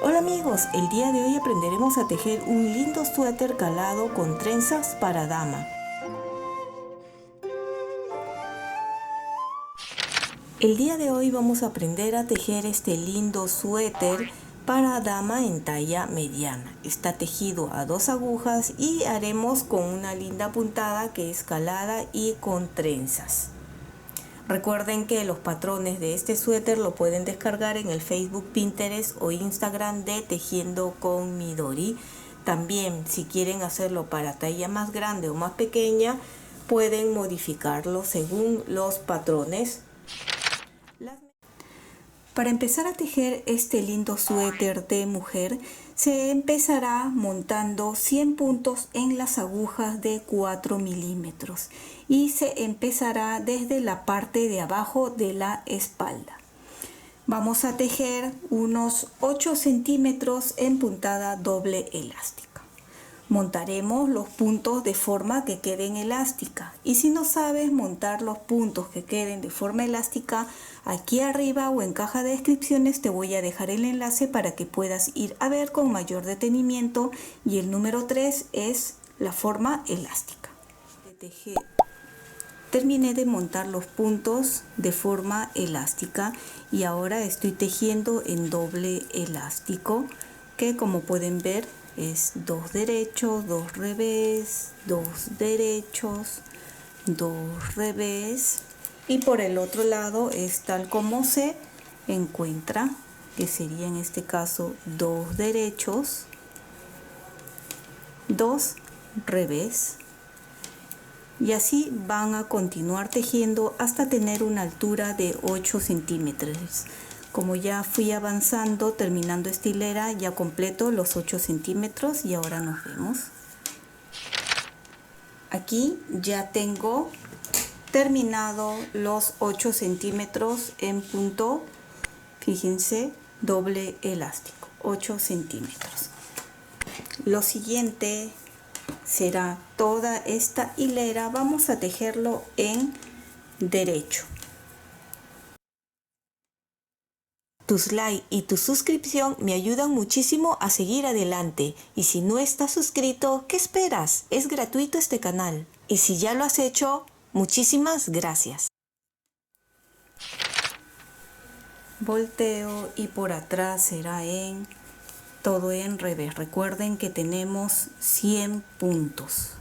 Hola amigos, el día de hoy aprenderemos a tejer un lindo suéter calado con trenzas para dama. El día de hoy vamos a aprender a tejer este lindo suéter para dama en talla mediana. Está tejido a 2 agujas y haremos con una linda puntada que es calada y con trenzas. Recuerden que los patrones de este suéter lo pueden descargar en el Facebook, Pinterest o Instagram de Tejiendo con Midori. También, si quieren hacerlo para talla más grande o más pequeña, pueden modificarlo según los patrones. Para empezar a tejer este lindo suéter de mujer, se empezará montando 100 puntos en las agujas de 4 milímetros y se empezará desde la parte de abajo de la espalda. Vamos a tejer unos 8 centímetros en puntada doble elástica. Montaremos los puntos de forma que queden elástica, y si no sabes montar los puntos que queden de forma elástica, aquí arriba o en caja de descripciones te voy a dejar el enlace para que puedas ir a ver con mayor detenimiento, y el número 3 es la forma elástica. Terminé de montar los puntos de forma elástica y ahora estoy tejiendo en doble elástico, que como pueden ver es 2 derechos, 2 revés, 2 derechos, 2 revés, y por el otro lado es tal como se encuentra, que sería en este caso 2 derechos, 2 revés, y así van a continuar tejiendo hasta tener una altura de 8 centímetros. Como ya fui avanzando, terminando esta hilera, ya completo los 8 centímetros y ahora nos vemos. Aquí ya tengo terminado los 8 centímetros en punto, fíjense, doble elástico, 8 centímetros. Lo siguiente será toda esta hilera, vamos a tejerlo en derecho. Tus likes y tu suscripción me ayudan muchísimo a seguir adelante, y si no estás suscrito, ¿qué esperas? Es gratuito este canal, y si ya lo has hecho, muchísimas gracias. Volteo y por atrás será todo en revés. Recuerden que tenemos 100 puntos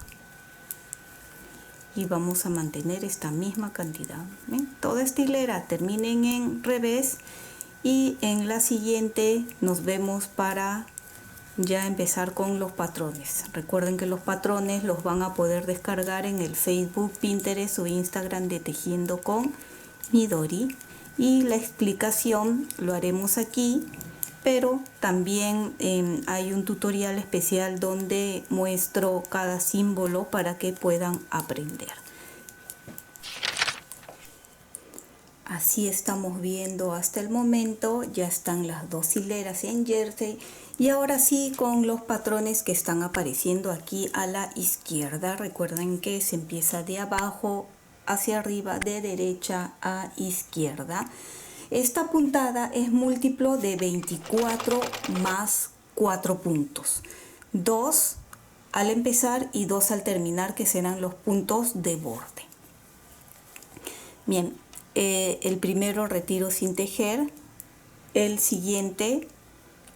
y vamos a mantener esta misma cantidad. ¿Ven? Toda esta hilera terminen en revés. Y en la siguiente nos vemos para ya empezar con los patrones. Recuerden que los patrones los van a poder descargar en el Facebook, Pinterest o Instagram de Tejiendo con Midori. Y la explicación lo haremos aquí, pero también hay un tutorial especial donde muestro cada símbolo para que puedan aprender. Así estamos viendo hasta el momento, ya están las 2 hileras en jersey, y ahora sí con los patrones que están apareciendo aquí a la izquierda. Recuerden que se empieza de abajo hacia arriba, de derecha a izquierda. Esta puntada es múltiplo de 24 más 4 puntos, 2 al empezar y 2 al terminar, que serán los puntos de borde. Bien, el primero retiro sin tejer, el siguiente,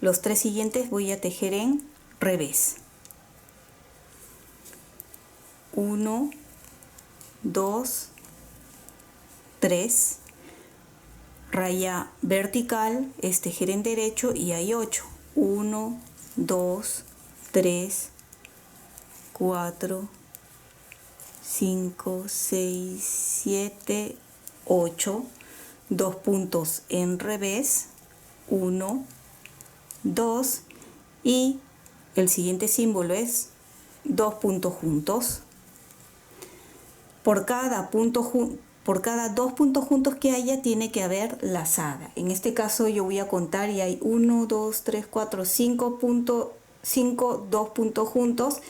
los 3 siguientes voy a tejer en revés. 1, 2, 3, raya vertical es tejer en derecho y hay 8. 1, 2, 3, 4, 5, 6, 7, 8, 2 puntos en revés, 1, 2, y el siguiente símbolo es 2 puntos juntos. Por cada 2 puntos juntos que haya, tiene que haber lazada. En este caso yo voy a contar y hay 1, 2, 3, 4, 5 2 puntos juntos,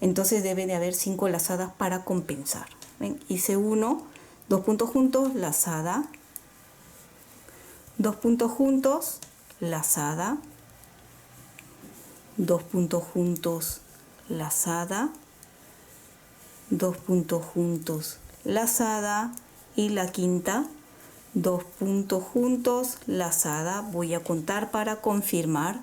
entonces debe de haber 5 lazadas para compensar. ¿Ven? Hice 1, 2 puntos juntos, lazada, 2 puntos juntos, lazada, 2 puntos juntos, lazada, 2 puntos juntos, lazada, y la quinta, 2 puntos juntos, lazada. Voy a contar para confirmar.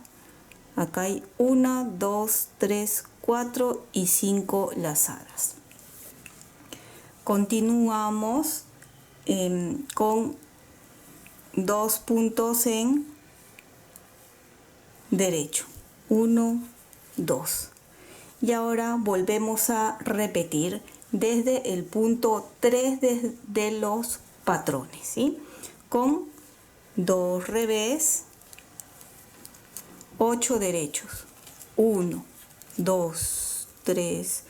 Acá hay 1, 2, 3, 4 y 5 lazadas. Continuamos con 2 puntos en derecho. 1, 2. Y ahora volvemos a repetir desde el punto 3 de los patrones, ¿sí? Con 2 revés, 8 derechos. 1, 2, 3,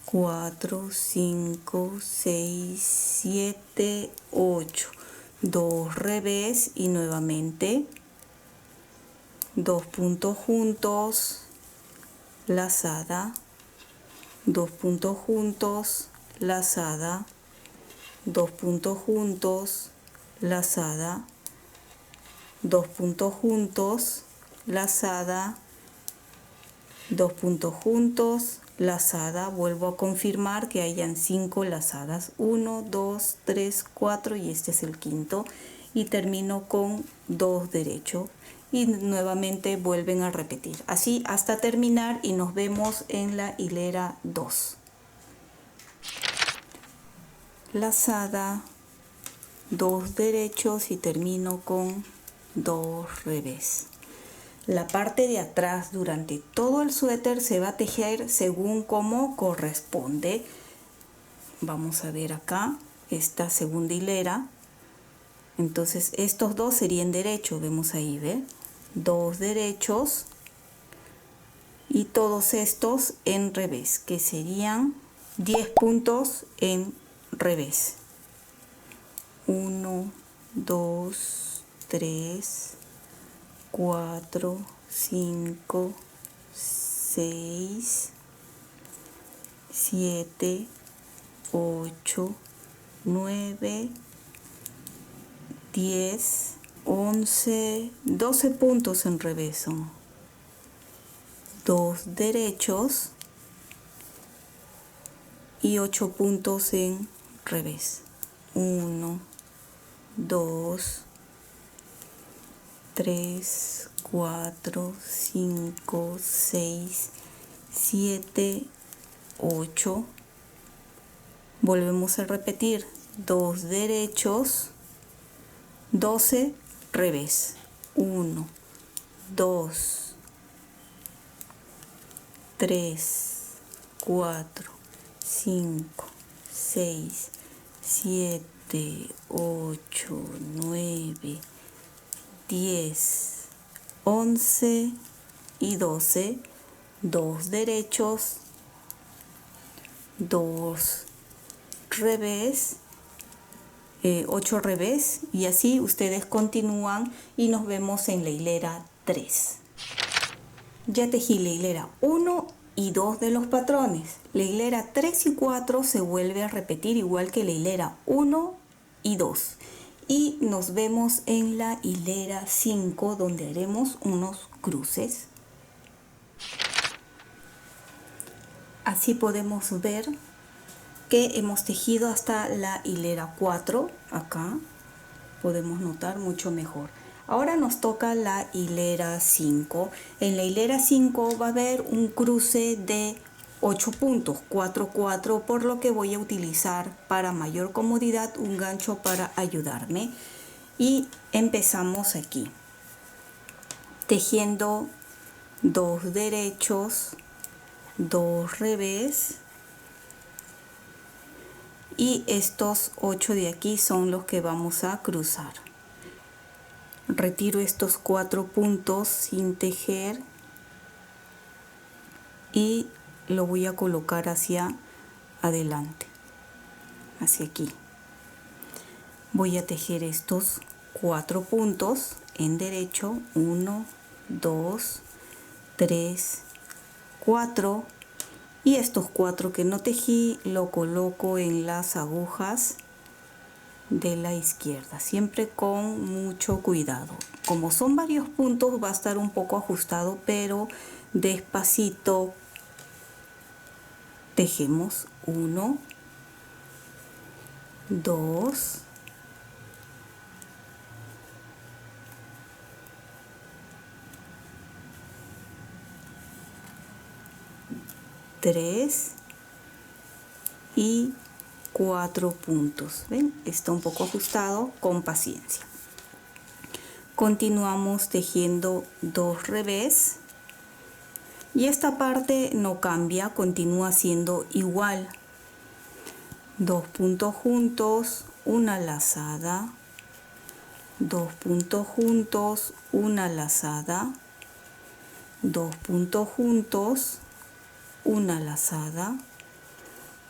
4, 5, 6, 7, 8. 2 revés y nuevamente 2 puntos juntos, lazada, 2 puntos juntos, lazada, 2 puntos juntos, lazada, 2 puntos juntos, lazada, 2 puntos juntos, lazada. Vuelvo a confirmar que hayan 5 lazadas. 1, 2, 3, 4 y este es el quinto. Y termino con 2 derechos. Y nuevamente vuelven a repetir. Así hasta terminar y nos vemos en la hilera 2. Lazada, 2 derechos y termino con 2 revés. La parte de atrás durante todo el suéter se va a tejer según como corresponde. Vamos a ver acá esta segunda hilera. Entonces estos dos serían derechos, vemos ahí, ¿ve? 2 derechos y todos estos en revés, que serían 10 puntos en revés. 1, 2, 3, 4, 5, 6, 7, 8, 9, 10, 11, 12 puntos en revés son 2 derechos y 8 puntos en revés. 1, 2, 3, 4, 5, 6, 7, 8. Volvemos a repetir. 2 derechos, 12 revés. 1, 2, 3, 4, 5, 6, 7, 8, 9, 10, 11 y 12, 2 derechos, 2 revés, 8 revés, y así ustedes continúan y nos vemos en la hilera 3. Ya tejí la hilera 1 y 2 de los patrones. La hilera 3 y 4 se vuelve a repetir igual que la hilera 1 y 2. Y nos vemos en la hilera 5 donde haremos unos cruces. Así podemos ver que hemos tejido hasta la hilera 4. Acá podemos notar mucho mejor. Ahora nos toca la hilera 5. En la hilera 5 va a haber un cruce de 8 puntos, 4, 4, por lo que voy a utilizar para mayor comodidad un gancho para ayudarme. Y empezamos aquí, tejiendo 2 derechos, 2 revés, y estos 8 de aquí son los que vamos a cruzar. Retiro estos 4 puntos sin tejer y lo voy a colocar hacia adelante, hacia aquí. Voy a tejer estos 4 puntos en derecho, 1, 2, 3, 4, y estos 4 que no tejí lo coloco en las agujas de la izquierda, siempre con mucho cuidado. Como son varios puntos, va a estar un poco ajustado, pero despacito tejemos 1, 2, 3 y 4 puntos. ¿Ven? Está un poco ajustado, con paciencia. Continuamos tejiendo 2 revés y esta parte no cambia, continúa siendo igual. 2 puntos juntos, una lazada, 2 puntos juntos, una lazada, 2 puntos juntos, una lazada,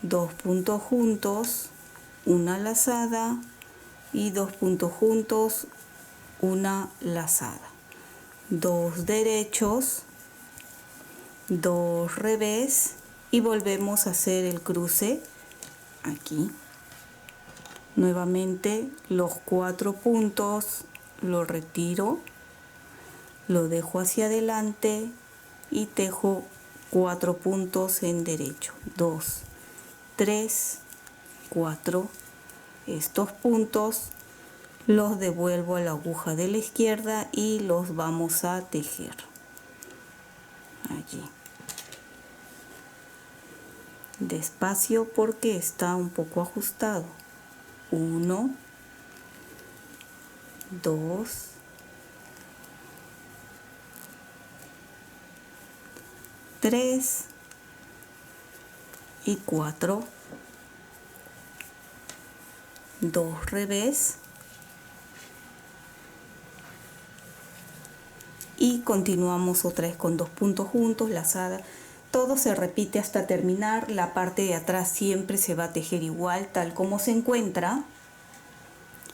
2 puntos juntos, una lazada y 2 puntos juntos, una lazada. 2 derechos, 2 revés y volvemos a hacer el cruce aquí. Nuevamente los 4 puntos lo retiro, lo dejo hacia adelante y tejo 4 puntos en derecho. 2, 3, 4. Estos puntos los devuelvo a la aguja de la izquierda y los vamos a tejer allí. Despacio porque está un poco ajustado. 1, 2, 3 y 4. 2 revés y continuamos otra vez con 2 puntos juntos, lazada. Todo se repite hasta terminar. La parte de atrás siempre se va a tejer igual, tal como se encuentra.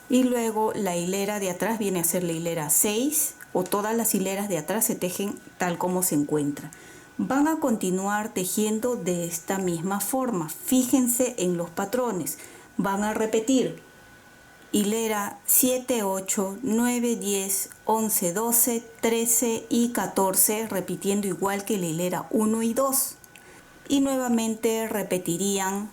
Y luego la hilera de atrás viene a ser la hilera 6, o todas las hileras de atrás se tejen tal como se encuentra. Van a continuar tejiendo de esta misma forma. Fíjense en los patrones. Van a repetir hilera 7, 8, 9, 10, 11, 12, 13 y 14, repitiendo igual que la hilera 1 y 2. Y nuevamente repetirían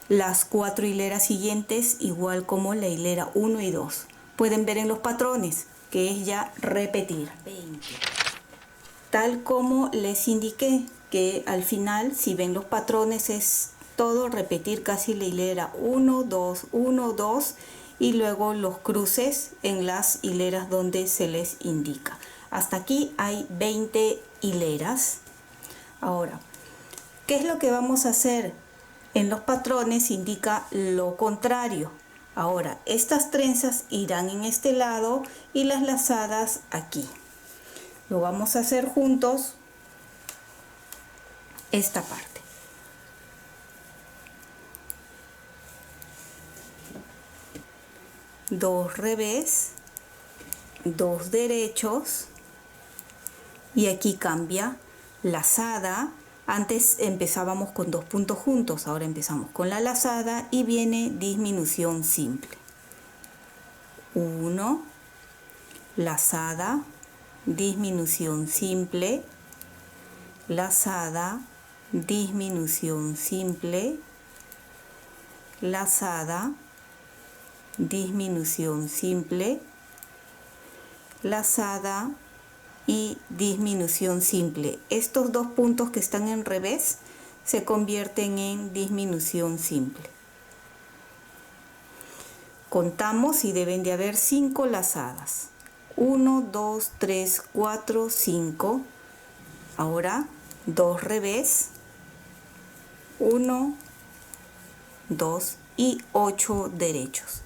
las 4 hileras siguientes igual como la hilera 1 y 2. Pueden ver en los patrones que es ya repetir. 20. Tal como les indiqué, que al final, si ven los patrones, es todo repetir casi la hilera 1, 2, 1, 2 y luego los cruces en las hileras donde se les indica. Hasta aquí hay 20 hileras. Ahora, ¿qué es lo que vamos a hacer? En los patrones indica lo contrario. Ahora, estas trenzas irán en este lado y las lazadas aquí. Lo vamos a hacer juntos esta parte. Dos revés, 2 derechos y aquí cambia lazada. Antes empezábamos con 2 puntos juntos, ahora empezamos con la lazada y viene disminución simple. 1, lazada, disminución simple, lazada, disminución simple, lazada, disminución simple, lazada y disminución simple. Estos 2 puntos que están en revés se convierten en disminución simple. Contamos y deben de haber 5 lazadas. 1, 2, 3, 4, 5. Ahora 2 revés, 1, 2 y 8 derechos.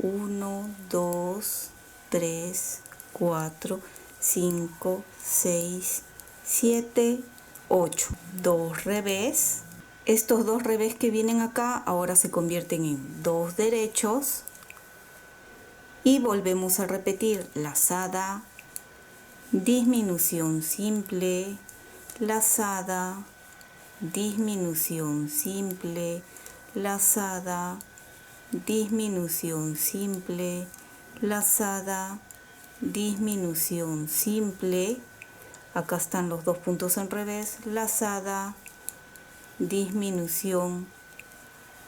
1, 2, 3, 4, 5, 6, 7, 8. 2 revés. Estos 2 revés que vienen acá ahora se convierten en 2 derechos. Y volvemos a repetir lazada, disminución simple, lazada, disminución simple, lazada, disminución simple, lazada, disminución simple. Acá están los dos puntos en revés, lazada, disminución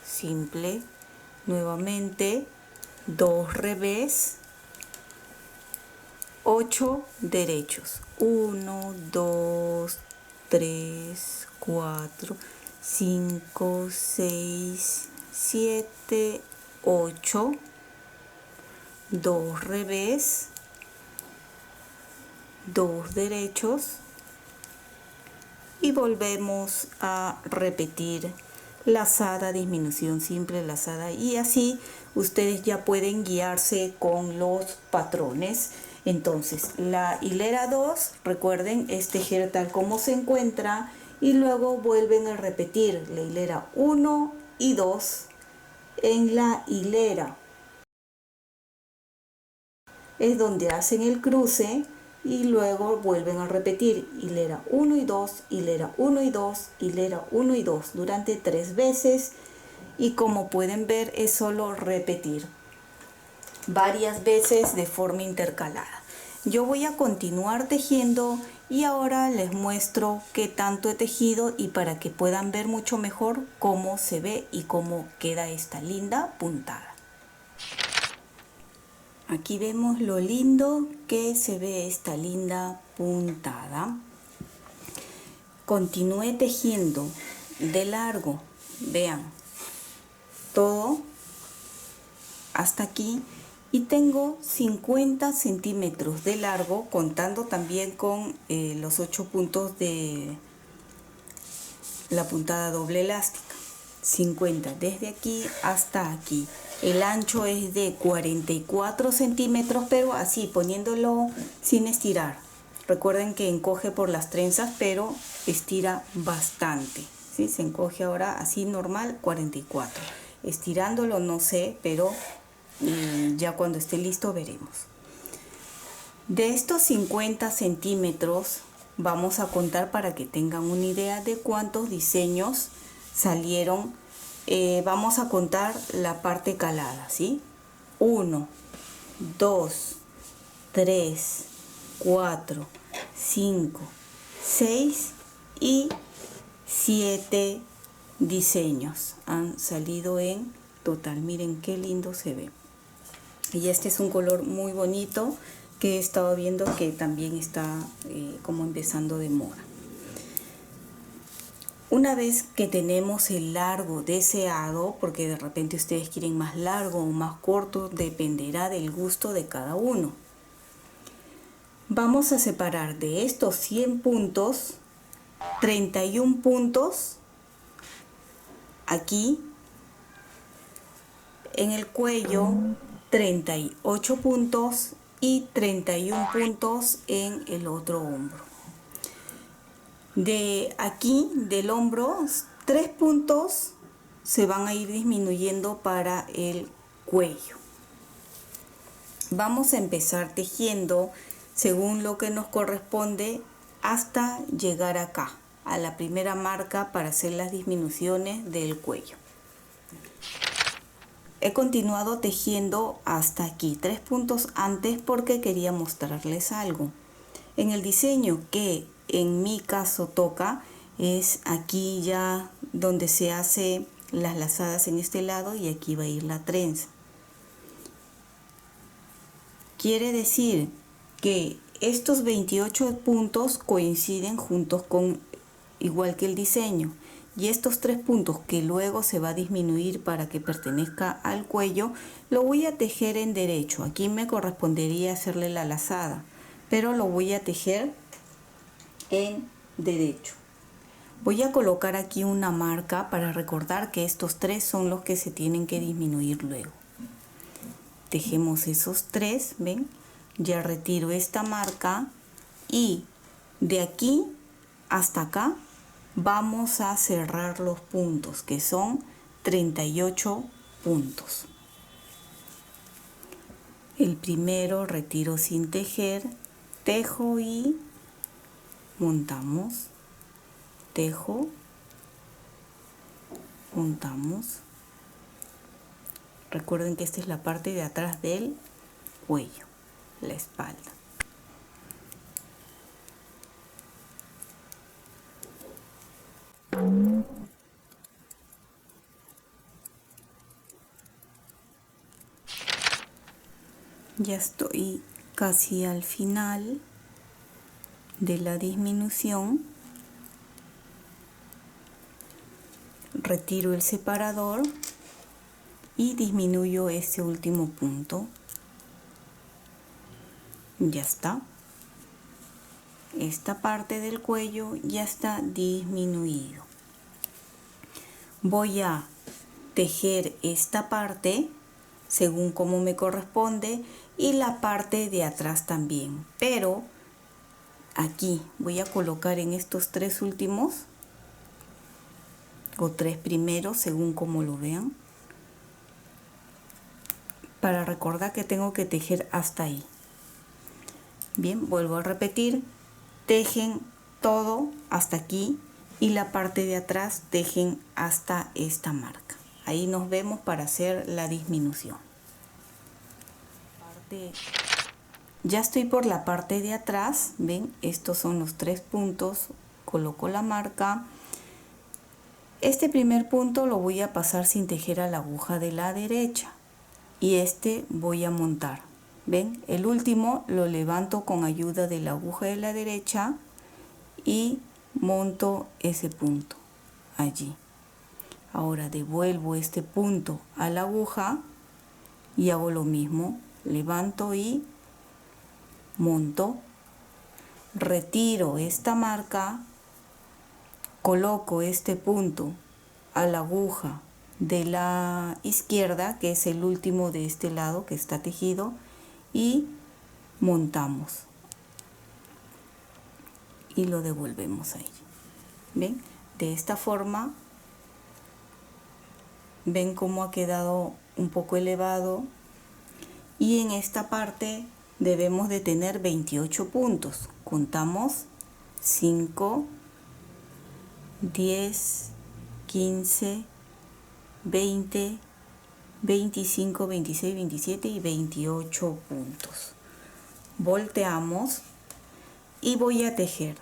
simple, nuevamente 2 revés, 8 derechos, 1, 2, 3, 4, 5, 6, 7, 8, 2 revés, 2 derechos y volvemos a repetir lazada, disminución simple, lazada, y así ustedes ya pueden guiarse con los patrones. Entonces la hilera 2, recuerden, es tejer tal como se encuentra y luego vuelven a repetir la hilera 1 y 2 en la hilera. Es donde hacen el cruce y luego vuelven a repetir hilera 1 y 2, hilera 1 y 2, hilera 1 y 2 durante 3 veces, y como pueden ver es solo repetir varias veces de forma intercalada. Yo voy a continuar tejiendo y ahora les muestro qué tanto he tejido y para que puedan ver mucho mejor cómo se ve y cómo queda esta linda puntada. Aquí vemos lo lindo que se ve esta linda puntada. Continué tejiendo de largo, vean, todo hasta aquí, y tengo 50 centímetros de largo, contando también con los 8 puntos de la puntada doble elástica. 50 desde aquí hasta aquí. El ancho es de 44 centímetros, pero así poniéndolo sin estirar. Recuerden que encoge por las trenzas, pero estira bastante, ¿sí? Se encoge ahora así normal, 44. Estirándolo no sé, pero ya cuando esté listo veremos. De estos 50 centímetros vamos a contar para que tengan una idea de cuántos diseños salieron. Vamos a contar la parte calada, ¿sí? 1, 2, 3, 4, 5, 6 y 7 diseños han salido en total. Miren qué lindo se ve. Y este es un color muy bonito que he estado viendo que también está como empezando de moda. Una vez que tenemos el largo deseado, porque de repente ustedes quieren más largo o más corto, dependerá del gusto de cada uno. Vamos a separar de estos 100 puntos, 31 puntos aquí en el cuello, 38 puntos y 31 puntos en el otro hombro. De aquí, del hombro, 3 puntos se van a ir disminuyendo para el cuello. Vamos a empezar tejiendo según lo que nos corresponde hasta llegar acá, a la primera marca para hacer las disminuciones del cuello. He continuado tejiendo hasta aquí, 3 puntos antes porque quería mostrarles algo. En el diseño que en mi caso toca es aquí ya donde se hace las lazadas en este lado y aquí va a ir la trenza. Quiere decir que estos 28 puntos coinciden juntos con igual que el diseño, y estos 3 puntos que luego se va a disminuir para que pertenezca al cuello lo voy a tejer en derecho. Aquí me correspondería hacerle la lazada, pero lo voy a tejer en derecho. Voy a colocar aquí una marca para recordar que estos 3 son los que se tienen que disminuir luego. Tejemos esos 3, ven, ya retiro esta marca y de aquí hasta acá vamos a cerrar los puntos, que son 38 puntos. El primero retiro sin tejer, tejo y montamos, tejo, montamos, Recuerden que esta es la parte de atrás del cuello, la espalda. Ya estoy casi al final de la disminución. Retiro el separador y disminuyo este último punto. Ya está. Esta parte del cuello ya está disminuido. Voy a tejer esta parte según como me corresponde y la parte de atrás también, pero aquí voy a colocar en estos tres últimos o tres primeros según como lo vean, para recordar que tengo que tejer hasta ahí. Bien, vuelvo a repetir, tejen todo hasta aquí y la parte de atrás tejen hasta esta marca. Ahí nos vemos para hacer la disminución. Ya estoy por la parte de atrás, ven, estos son los tres puntos, coloco la marca. Este primer punto lo voy a pasar sin tejer a la aguja de la derecha y este voy a montar. Ven, el último lo levanto con ayuda de la aguja de la derecha y monto ese punto allí. Ahora devuelvo este punto a la aguja y hago lo mismo, levanto y monto, retiro esta marca, coloco este punto a la aguja de la izquierda, que es el último de este lado que está tejido, y montamos y lo devolvemos ahí. ¿Ven? De esta forma, ven cómo ha quedado un poco elevado, y en esta parte debemos de tener 28 puntos. Contamos 5, 10, 15, 20, 25, 26, 27 y 28 puntos. Volteamos y voy a tejer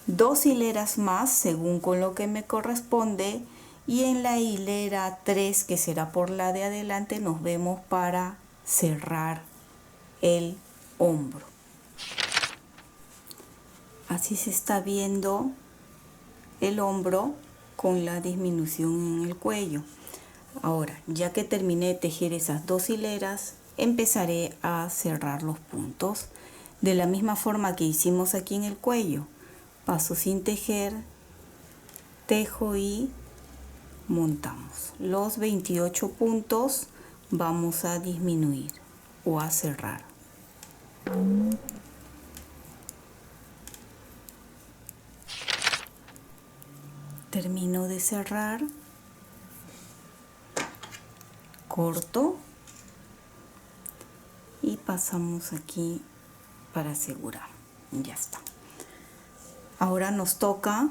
2 hileras más según con lo que me corresponde, y en la hilera 3, que será por la de adelante, nos vemos para cerrar el hombro. Así se está viendo el hombro con la disminución en el cuello. Ahora, ya que terminé de tejer esas 2 hileras, empezaré a cerrar los puntos de la misma forma que hicimos aquí en el cuello. Paso sin tejer, tejo y montamos. Los 28 puntos vamos a disminuir o a cerrar. Termino de cerrar, corto y pasamos aquí para asegurar. Ya está. Ahora nos toca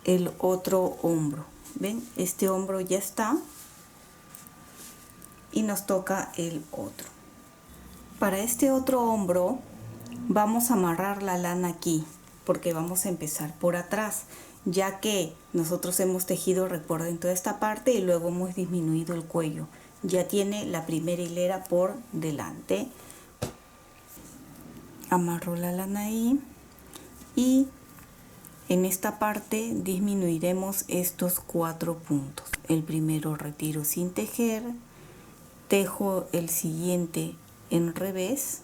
el otro hombro. ¿Ven? Este hombro ya está y nos toca el otro. Para este otro hombro vamos a amarrar la lana aquí, porque vamos a empezar por atrás, ya que nosotros hemos tejido, recuerden, toda esta parte y luego hemos disminuido el cuello. Ya tiene la primera hilera por delante. Amarro la lana ahí y en esta parte disminuiremos estos 4 puntos. El primero retiro sin tejer, tejo el siguiente en revés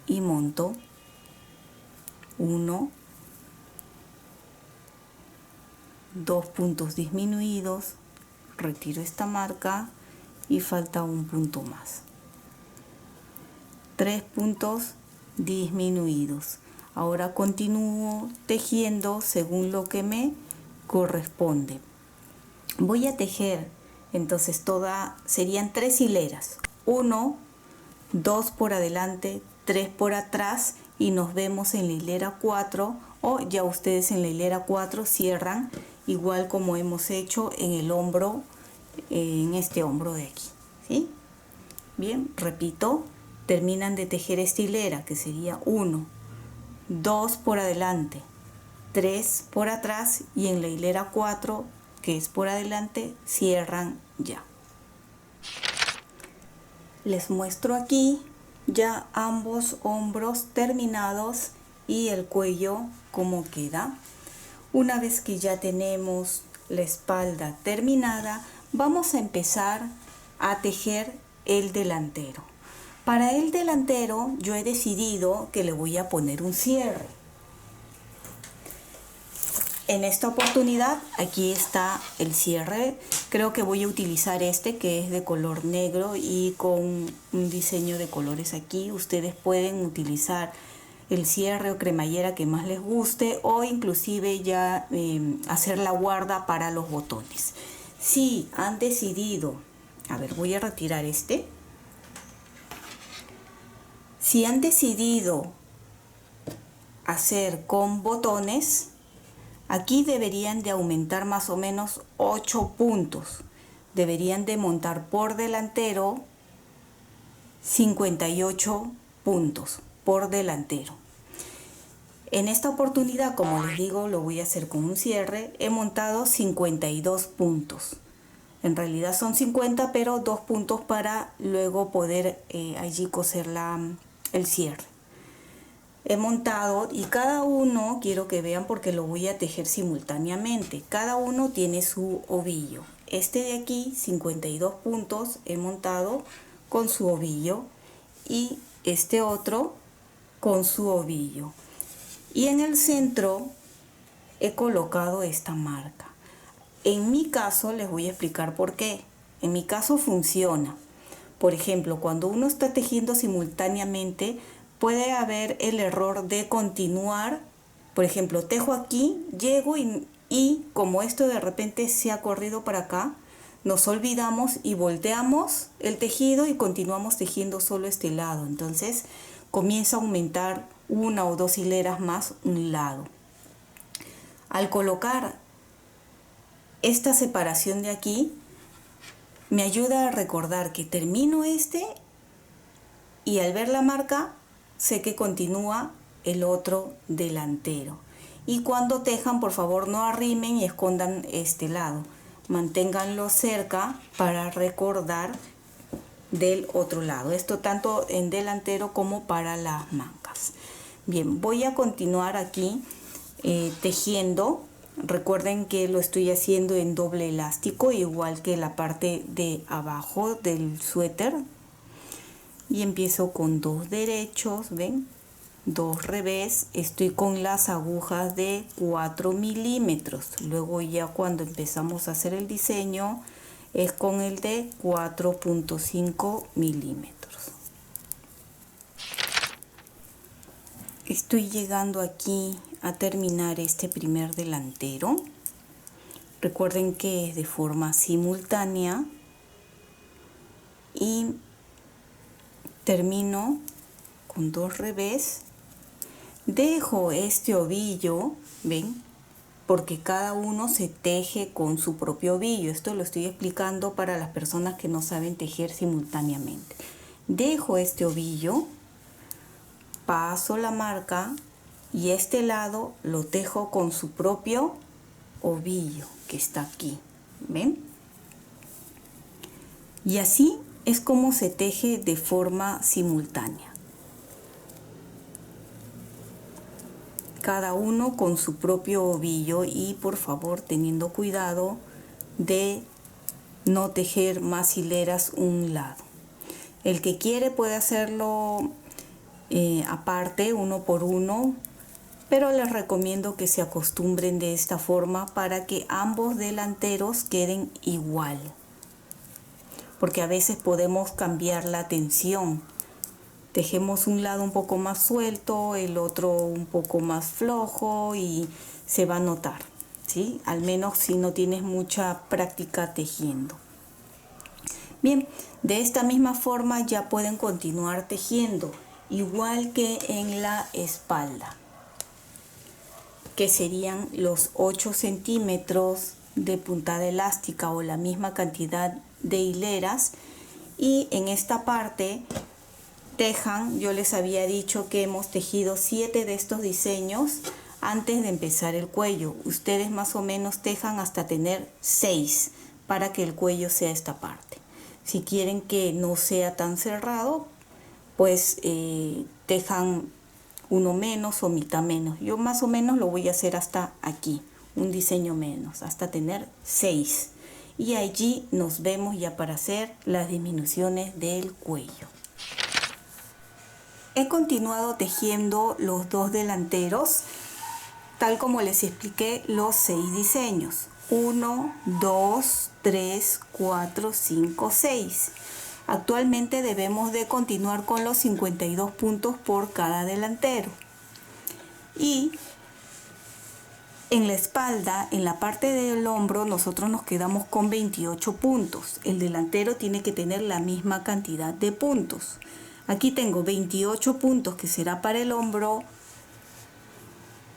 y monto 1, 2 puntos disminuidos, retiro esta marca y falta un punto más. 3 puntos disminuidos. Ahora continúo tejiendo según lo que me corresponde. Voy a tejer entonces serían 3 hileras, 1, 2 por adelante, 3 por atrás, y nos vemos en la hilera 4, o ya ustedes en la hilera 4 cierran igual como hemos hecho en el hombro, en este hombro de aquí. ¿sí? Bien, repito, terminan de tejer esta hilera, que sería 1, 2 por adelante, 3 por atrás, y en la hilera 4, que es por adelante, cierran ya. Les muestro aquí ya ambos hombros terminados y el cuello como queda. Una vez que ya tenemos la espalda terminada, vamos a empezar a tejer el delantero. Para el delantero yo he decidido que le voy a poner un cierre. En esta oportunidad aquí está el cierre. Creo que voy a utilizar este, que es de color negro y con un diseño de colores aquí. Ustedes pueden utilizar el cierre o cremallera que más les guste, o inclusive ya hacer la guarda para los botones. Si han decidido, a ver, voy a retirar este. Si han decidido hacer con botones, aquí deberían de aumentar más o menos 8 puntos. Deberían de montar por delantero 58 puntos por delantero. En esta oportunidad, como les digo, lo voy a hacer con un cierre. He montado 52 puntos. En realidad son 50, pero 2 puntos para luego poder allí coser el cierre. He montado, y cada uno, quiero que vean porque lo voy a tejer simultáneamente, cada uno tiene su ovillo. Este de aquí, 52 puntos, he montado con su ovillo, y este otro con su ovillo. Y en el centro he colocado esta marca. En mi caso les voy a explicar por qué. En mi caso funciona. Por ejemplo, cuando uno está tejiendo simultáneamente, puede haber el error de continuar. Por ejemplo, tejo aquí, llego y como esto de repente se ha corrido para acá, nos olvidamos y volteamos el tejido y continuamos tejiendo solo este lado. Entonces comienza a aumentar 1 o 2 hileras más un lado. Al colocar esta separación de aquí, me ayuda a recordar que termino este, y al ver la marca sé que continúa el otro delantero. Y cuando tejan, por favor no arrimen y escondan este lado, manténganlo cerca para recordar del otro lado. Esto tanto en delantero como para las mangas. Bien, voy a continuar aquí tejiendo. Recuerden que lo estoy haciendo en doble elástico, igual que la parte de abajo del suéter. Y empiezo con 2 derechos, ven, 2 revés. Estoy con las agujas de 4 milímetros. Luego ya cuando empezamos a hacer el diseño es con el de 4.5 milímetros. Estoy llegando aquí a terminar este primer delantero. Recuerden que es de forma simultánea y termino con 2 revés. Dejo este ovillo, ven, porque cada uno se teje con su propio ovillo. Esto lo estoy explicando para las personas que no saben tejer simultáneamente. Dejo este ovillo, paso la marca y este lado lo tejo con su propio ovillo que está aquí, ¿ven? Y así es como se teje de forma simultánea. Cada uno con su propio ovillo, y por favor teniendo cuidado de no tejer más hileras un lado. El que quiere puede hacerlo aparte, uno por uno, pero les recomiendo que se acostumbren de esta forma para que ambos delanteros queden igual, porque a veces podemos cambiar la tensión. Tejemos un lado un poco más suelto, el otro un poco más flojo, y se va a notar, ¿sí? Al menos si no tienes mucha práctica tejiendo. Bien, de esta misma forma ya pueden continuar tejiendo, igual que en la espalda, que serían los 8 centímetros de puntada elástica o la misma cantidad de hileras, Y en esta parte tejan, yo les había dicho que hemos tejido 7 de estos diseños antes de empezar el cuello. Ustedes más o menos tejan hasta tener 6 para que el cuello sea esta parte. Si quieren que no sea tan cerrado, pues tejan uno menos o mitad menos. Yo más o menos lo voy a hacer hasta aquí, un diseño menos, hasta tener 6. Y allí nos vemos ya para hacer las disminuciones del cuello. He continuado tejiendo los 2 delanteros, tal como les expliqué los 6 diseños. 1, 2, 3, 4, 5, 6. Actualmente debemos de continuar con los 52 puntos por cada delantero. Y en la espalda, en la parte del hombro, nosotros nos quedamos con 28 puntos. El delantero tiene que tener la misma cantidad de puntos. Aquí tengo 28 puntos que será para el hombro,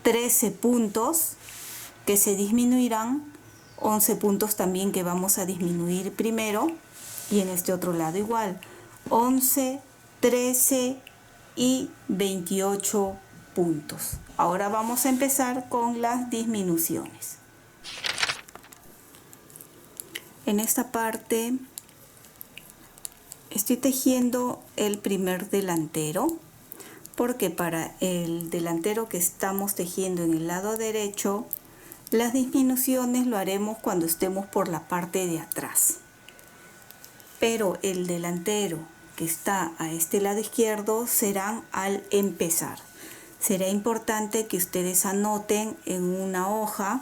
13 puntos que se disminuirán, 11 puntos también que vamos a disminuir primero, y en este otro lado igual, 11, 13 y 28 puntos. Ahora vamos a empezar con las disminuciones. En esta parte estoy tejiendo el primer delantero, porque para el delantero que estamos tejiendo en el lado derecho, las disminuciones lo haremos cuando estemos por la parte de atrás. Pero el delantero que está a este lado izquierdo serán al empezar. Será importante que ustedes anoten en una hoja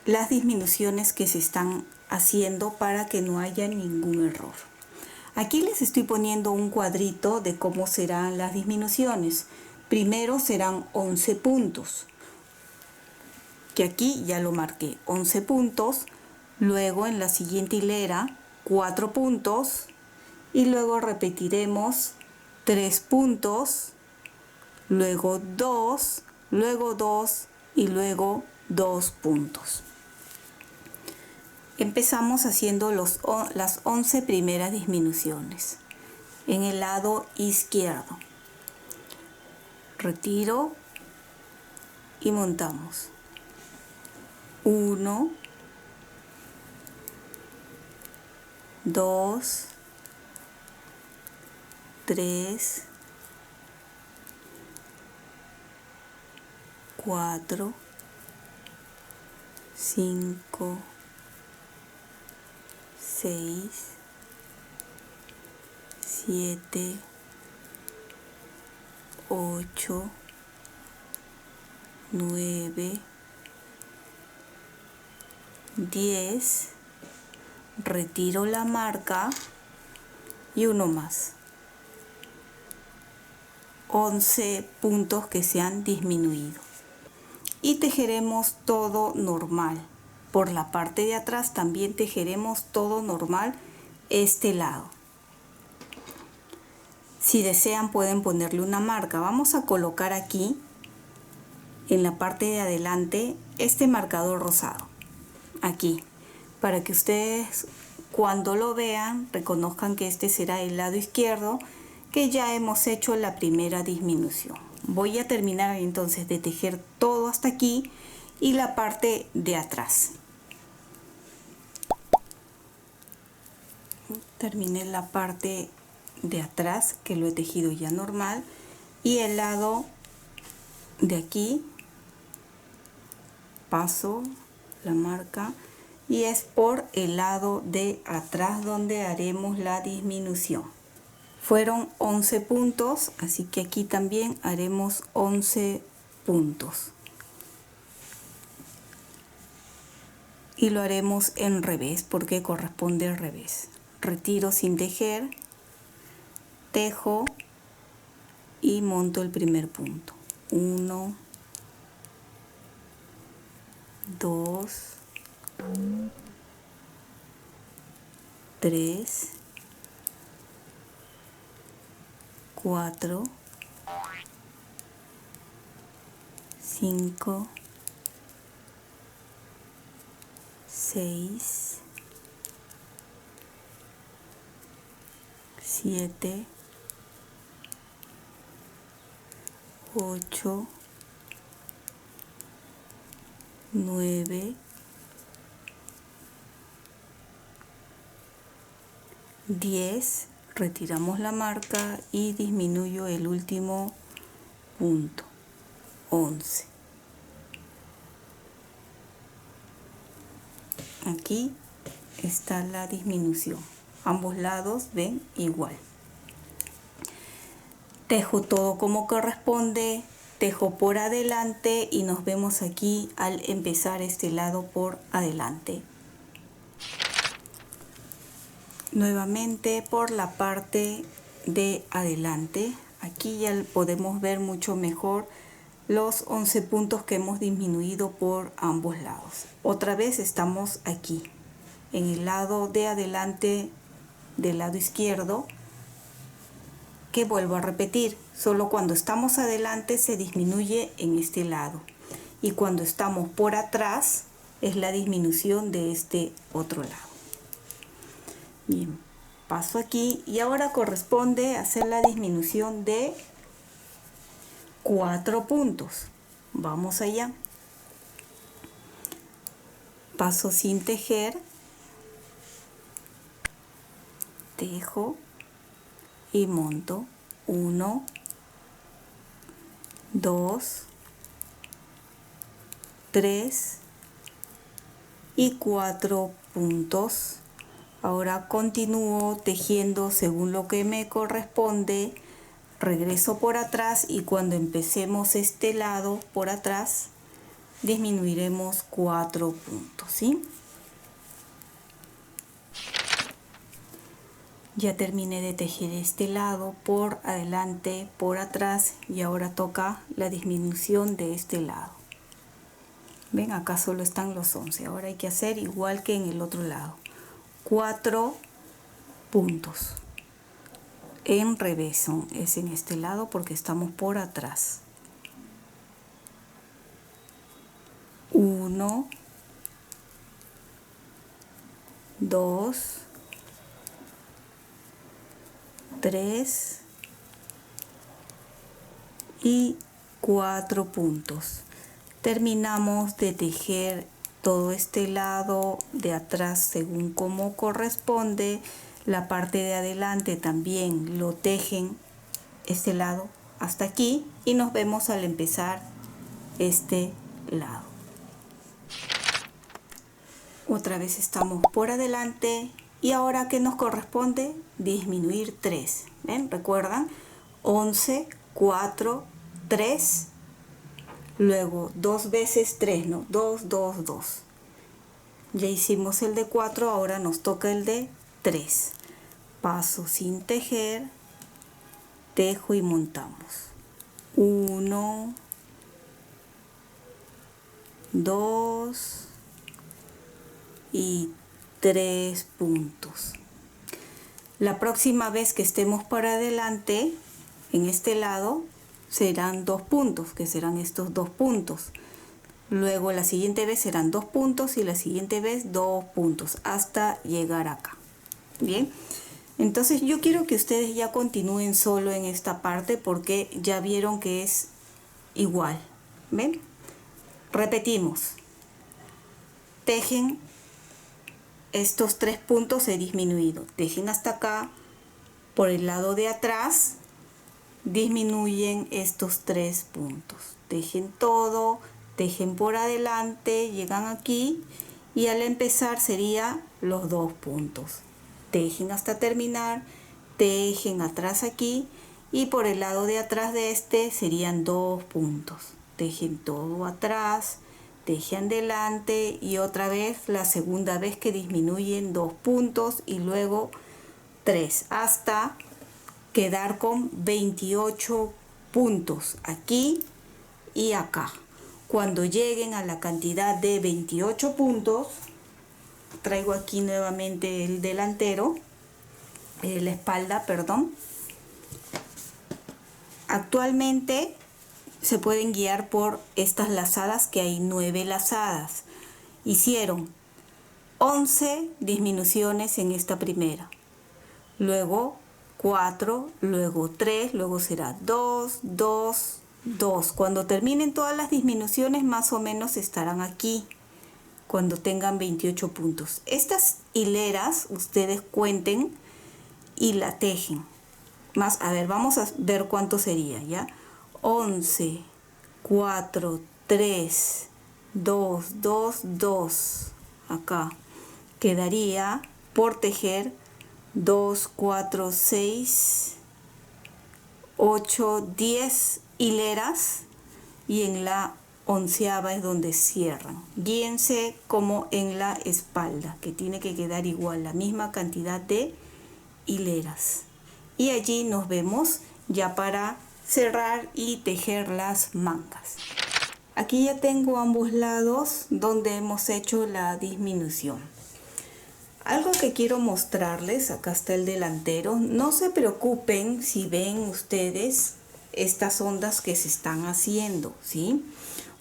las disminuciones que se están haciendo para que no haya ningún error. Aquí les estoy poniendo un cuadrito de cómo serán las disminuciones. Primero serán 11 puntos, que aquí ya lo marqué, 11 puntos. Luego en la siguiente hilera 4 puntos y luego repetiremos 3 puntos, luego 2, luego 2 y luego 2 puntos. Empezamos haciendo las 11 primeras disminuciones en el lado izquierdo. Retiro y montamos. 1, 2, 3, 4, 5, 6, 7, 8, 9, 10, retiro la marca y uno más. 11 puntos que se han disminuido. Y tejeremos todo normal. Por la parte de atrás también tejeremos todo normal este lado. Si desean pueden ponerle una marca. Vamos a colocar aquí en la parte de adelante este marcador rosado. Aquí, para que ustedes cuando lo vean reconozcan que este será el lado izquierdo, que ya hemos hecho la primera disminución. Voy a terminar entonces de tejer todo hasta aquí y la parte de atrás. Terminé la parte de atrás, que lo he tejido ya normal, y el lado de aquí paso la marca y es por el lado de atrás donde haremos la disminución. Fueron 11 puntos, así que aquí también haremos 11 puntos. Y lo haremos en revés porque corresponde al revés. Retiro sin tejer, tejo y monto el primer punto. 1, 2, 3, 4, 5, 6, 7, 8, 9, 10, retiramos la marca y disminuyo el último punto, 11. Aquí está la disminución. Ambos lados ven igual. Tejo todo como corresponde, tejo por adelante y nos vemos aquí al empezar este lado por adelante. Nuevamente por la parte de adelante. Aquí ya podemos ver mucho mejor los 11 puntos que hemos disminuido por ambos lados. Otra vez estamos aquí, en el lado de adelante del lado izquierdo, que vuelvo a repetir, solo cuando estamos adelante se disminuye en este lado y cuando estamos por atrás es la disminución de este otro lado. Bien, paso aquí y ahora corresponde hacer la disminución de 4 puntos. Vamos allá. Paso sin tejer, tejo y monto 1, 2, 3 y 4 puntos. Ahora continúo tejiendo según lo que me corresponde, regreso por atrás y cuando empecemos este lado por atrás disminuiremos 4 puntos, ¿sí? Ya terminé de tejer este lado por adelante, por atrás y ahora toca la disminución de este lado. Ven, acá solo están los 11, ahora hay que hacer igual que en el otro lado. 4 puntos en reverso, es en este lado porque estamos por atrás. 1, 2, 3 y 4 puntos. Terminamos de tejer todo este lado de atrás según como corresponde. La parte de adelante también lo tejen este lado hasta aquí y nos vemos al empezar este lado. Otra vez estamos por adelante y ahora que nos corresponde disminuir 3. ¿Ven? ¿Recuerdan? 11, 4, 3. Luego 2 veces 3, ¿no? 2, 2, 2. Ya hicimos el de 4, ahora nos toca el de 3. Paso sin tejer, tejo y montamos. 1, 2 y 3 puntos. La próxima vez que estemos para adelante, en este lado, serán 2 puntos, que serán estos 2 puntos. Luego la siguiente vez serán 2 puntos y la siguiente vez 2 puntos hasta llegar acá. Bien, entonces yo quiero que ustedes ya continúen solo en esta parte porque ya vieron que es igual. ¿Ven? Repetimos. Tejen estos 3 puntos, he disminuido. Tejen hasta acá. Por el lado de atrás disminuyen estos 3 puntos. Tejen todo. Tejen por adelante, llegan aquí y al empezar sería los 2 puntos. Tejen hasta terminar, tejen atrás aquí y por el lado de atrás de este serían 2 puntos. Tejen todo atrás, tejen delante y otra vez la segunda vez que disminuyen 2 puntos y luego 3 hasta quedar con 28 puntos aquí y acá. Cuando lleguen a la cantidad de 28 puntos, traigo aquí nuevamente el delantero, la espalda, perdón. Actualmente se pueden guiar por estas lazadas, que hay 9 lazadas. Hicieron 11 disminuciones en esta primera. Luego 4, luego 3, luego será 2, 2, 2. Cuando terminen todas las disminuciones, más o menos estarán aquí, cuando tengan 28 puntos. Estas hileras, ustedes cuenten y la tejen. Más, a ver, vamos a ver cuánto sería, ¿ya? 11, 4, 3, 2, 2, 2. Acá quedaría por tejer 2, 4, 6, 8, 10 hileras, y en la 11ª es donde cierran. Guíense como en la espalda, que tiene que quedar igual, la misma cantidad de hileras. Y allí nos vemos ya para cerrar y tejer las mangas. Aquí ya tengo ambos lados donde hemos hecho la disminución. Algo que quiero mostrarles, acá está el delantero. No se preocupen si ven ustedes estas ondas que se están haciendo, ¿sí?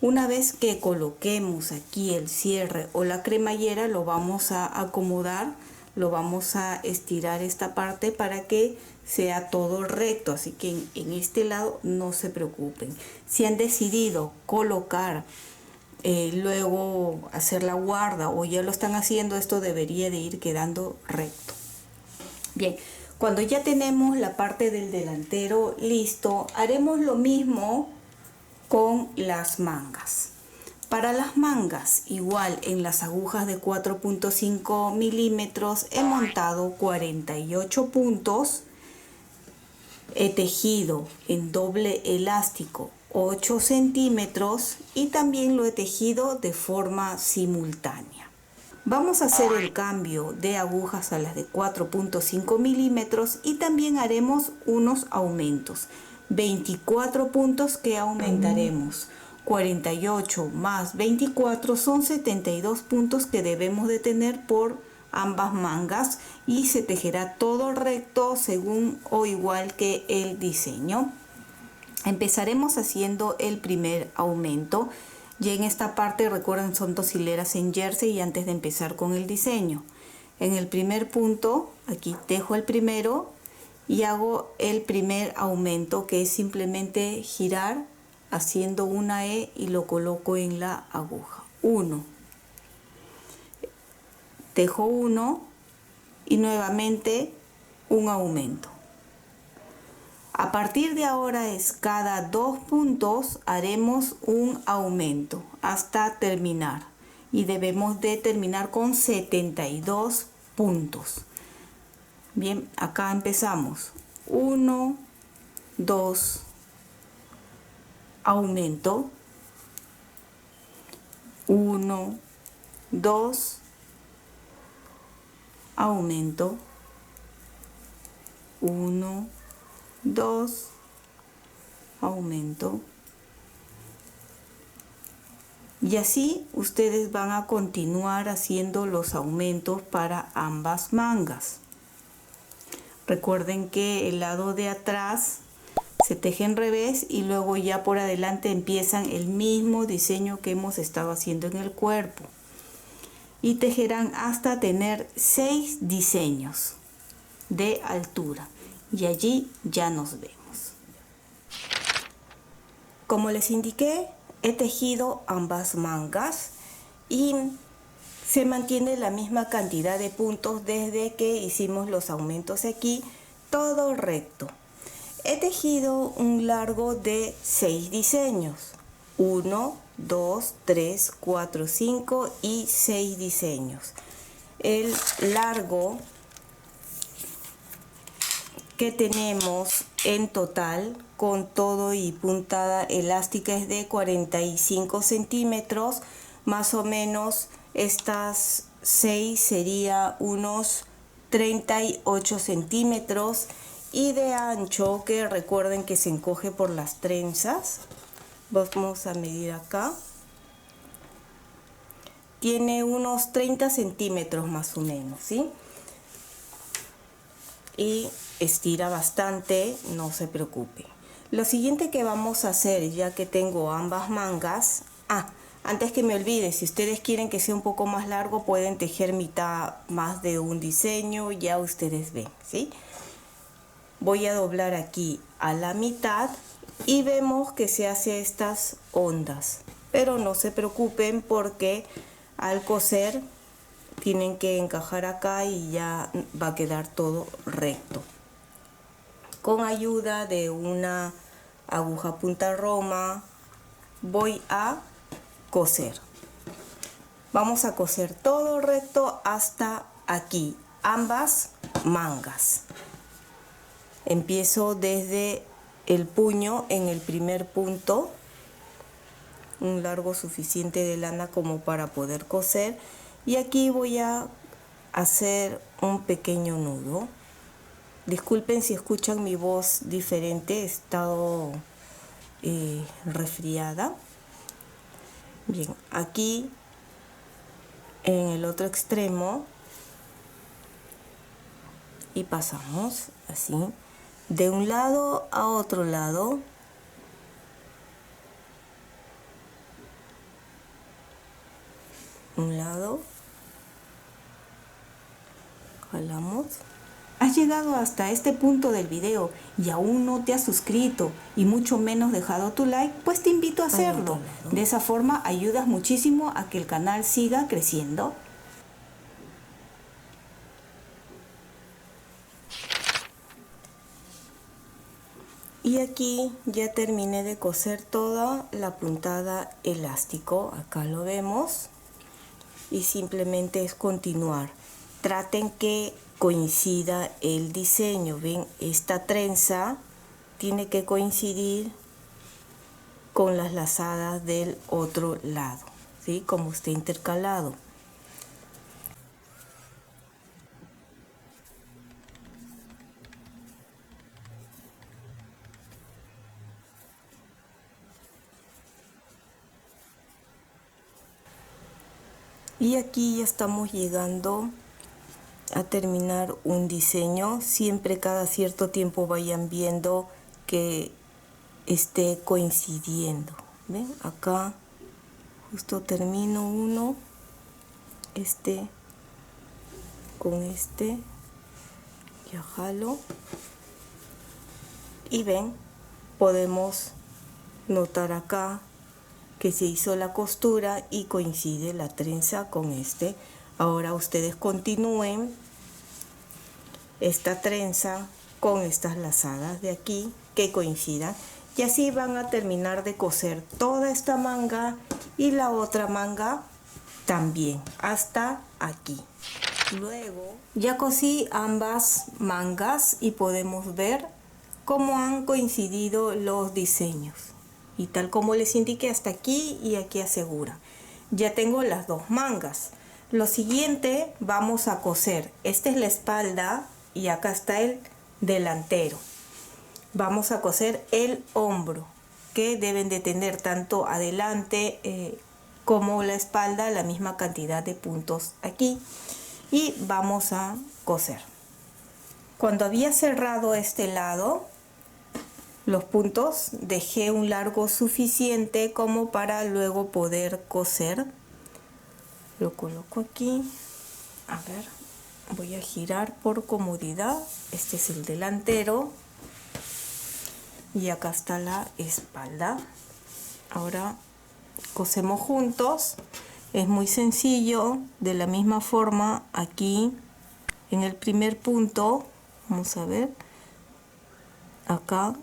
Una vez que coloquemos aquí el cierre o la cremallera, lo vamos a acomodar, lo vamos a estirar esta parte para que sea todo recto, así que en este lado no se preocupen. Si han decidido colocar luego hacer la guarda o ya lo están haciendo, esto debería de ir quedando recto. Bien, cuando ya tenemos la parte del delantero listo, haremos lo mismo con las mangas. Para las mangas, igual en las agujas de 4.5 milímetros he montado 48 puntos, he tejido en doble elástico 8 centímetros y también lo he tejido de forma simultánea. Vamos a hacer el cambio de agujas a las de 4.5 milímetros y también haremos unos aumentos. 24 puntos que aumentaremos. 48 más 24 son 72 puntos que debemos de tener por ambas mangas y se tejerá todo recto según o igual que el diseño. Empezaremos haciendo el primer aumento. Ya en esta parte, recuerden, son 2 hileras en jersey y antes de empezar con el diseño. En el primer punto, aquí tejo el primero y hago el primer aumento, que es simplemente girar haciendo una E y lo coloco en la aguja. 1, tejo 1 y nuevamente un aumento. A partir de ahora es cada 2 puntos haremos un aumento hasta terminar y debemos de terminar con 72 puntos. Bien, acá empezamos. 1, 2, aumento. 1, 2, aumento. 1, 2, aumento. Y así ustedes van a continuar haciendo los aumentos para ambas mangas. Recuerden que el lado de atrás se teje en revés y luego ya por adelante empiezan el mismo diseño que hemos estado haciendo en el cuerpo. Y tejerán hasta tener 6 diseños de altura. Y allí ya nos vemos. Como les indiqué, he tejido ambas mangas y se mantiene la misma cantidad de puntos desde que hicimos los aumentos aquí, todo recto. He tejido un largo de 6 diseños. 1, 2, 3, 4, 5 y 6 diseños. El largo que tenemos en total con todo y puntada elástica es de 45 centímetros, más o menos estas 6 sería unos 38 centímetros, y de ancho, que recuerden que se encoge por las trenzas, vamos a medir acá, tiene unos 30 centímetros más o menos, ¿sí? Y estira bastante, no se preocupe. Lo siguiente que vamos a hacer, ya que tengo ambas mangas, antes que me olvide, si ustedes quieren que sea un poco más largo, pueden tejer mitad más de un diseño, ya ustedes ven, ¿sí? voy a doblar aquí a la mitad y vemos que se hace estas ondas, pero no se preocupen porque al coser tienen que encajar acá y ya va a quedar todo recto. Con ayuda de una aguja punta roma voy a coser. Vamos a coser todo recto hasta aquí, ambas mangas. Empiezo desde el puño en el primer punto, un largo suficiente de lana como para poder coser, y aquí voy a hacer un pequeño nudo. Disculpen si escuchan mi voz diferente, he estado resfriada. Bien, aquí en el otro extremo y pasamos así de un lado a otro lado. Un lado, jalamos. Has llegado hasta este punto del video y aún no te has suscrito y mucho menos dejado tu like, pues te invito a hacerlo. De esa forma ayudas muchísimo a que el canal siga creciendo. Y aquí ya terminé de coser toda la puntada elástico, acá lo vemos, y simplemente es continuar. Traten que coincida el diseño, ven, esta trenza tiene que coincidir con las lazadas del otro lado, ¿sí? Como está intercalado. Y aquí ya estamos llegando a terminar un diseño. Siempre cada cierto tiempo vayan viendo que esté coincidiendo. ¿Ven? Acá justo termino uno, este con este, ya jalo y ven, podemos notar acá que se hizo la costura y coincide la trenza con este. Ahora ustedes continúen esta trenza con estas lazadas de aquí que coincidan, y así van a terminar de coser toda esta manga y la otra manga también hasta aquí. Luego ya cosí ambas mangas y podemos ver cómo han coincidido los diseños. Y tal como les indiqué, hasta aquí y aquí asegura. Ya tengo las dos mangas. Lo siguiente, vamos a coser. Esta es la espalda y acá está el delantero. Vamos a coser el hombro, que deben de tener tanto adelante como la espalda la misma cantidad de puntos aquí. Y vamos a coser. Cuando había cerrado este lado, los puntos, dejé un largo suficiente como para luego poder coser. Lo coloco aquí. A ver, voy a girar por comodidad. Este es el delantero y acá está la espalda. Ahora cosemos juntos. Es muy sencillo. De la misma forma, aquí en el primer punto, vamos a ver, acá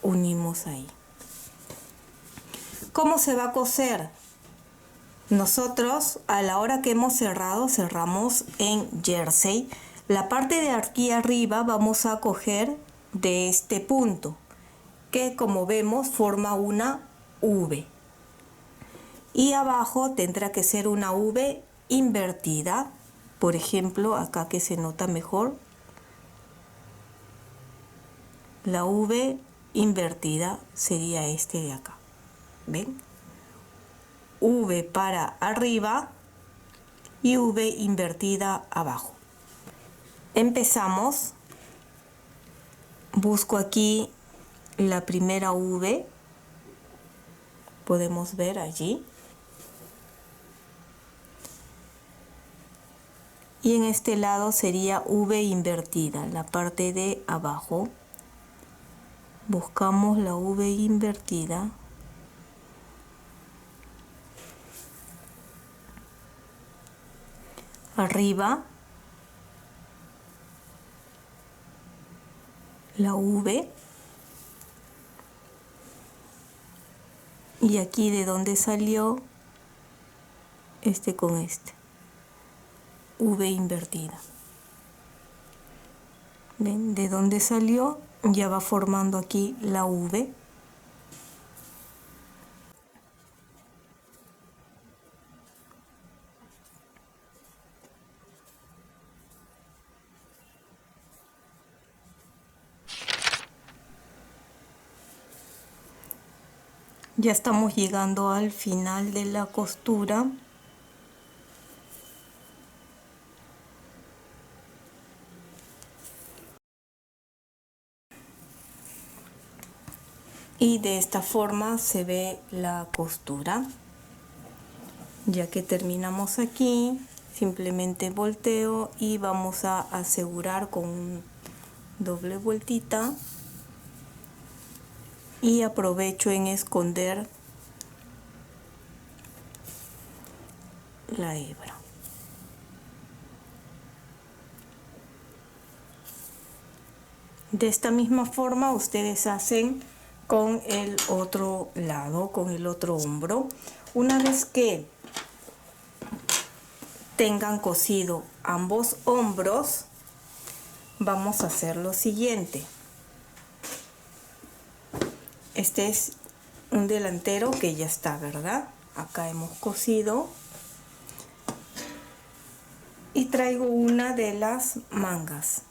unimos ahí. ¿Cómo se va a coser? Nosotros a la hora que hemos cerrado, cerramos en jersey. La parte de aquí arriba vamos a coger de este punto, que como vemos forma una V. Y abajo tendrá que ser una V invertida. Por ejemplo, acá que se nota mejor, la V invertida sería este de acá. ¿Ven? V para arriba y V invertida abajo. Empezamos. Busco aquí la primera V. Podemos ver allí. y en este lado sería V invertida, la parte de abajo. Buscamos la V invertida. Arriba, la V. Y aquí de donde salió con V invertida. ¿Ven? De donde salió ya va formando aquí la V. Ya estamos llegando al final de la costura. Y de esta forma se ve la costura. Ya que terminamos aquí, simplemente volteo y vamos a asegurar con un doble vueltita. Y aprovecho en esconder la hebra. De esta misma forma ustedes hacen con el otro lado, con el otro hombro. Una vez que tengan cosido ambos hombros, vamos a hacer lo siguiente. Este es un delantero que ya está, ¿verdad? Acá hemos cosido. Y traigo una de las mangas.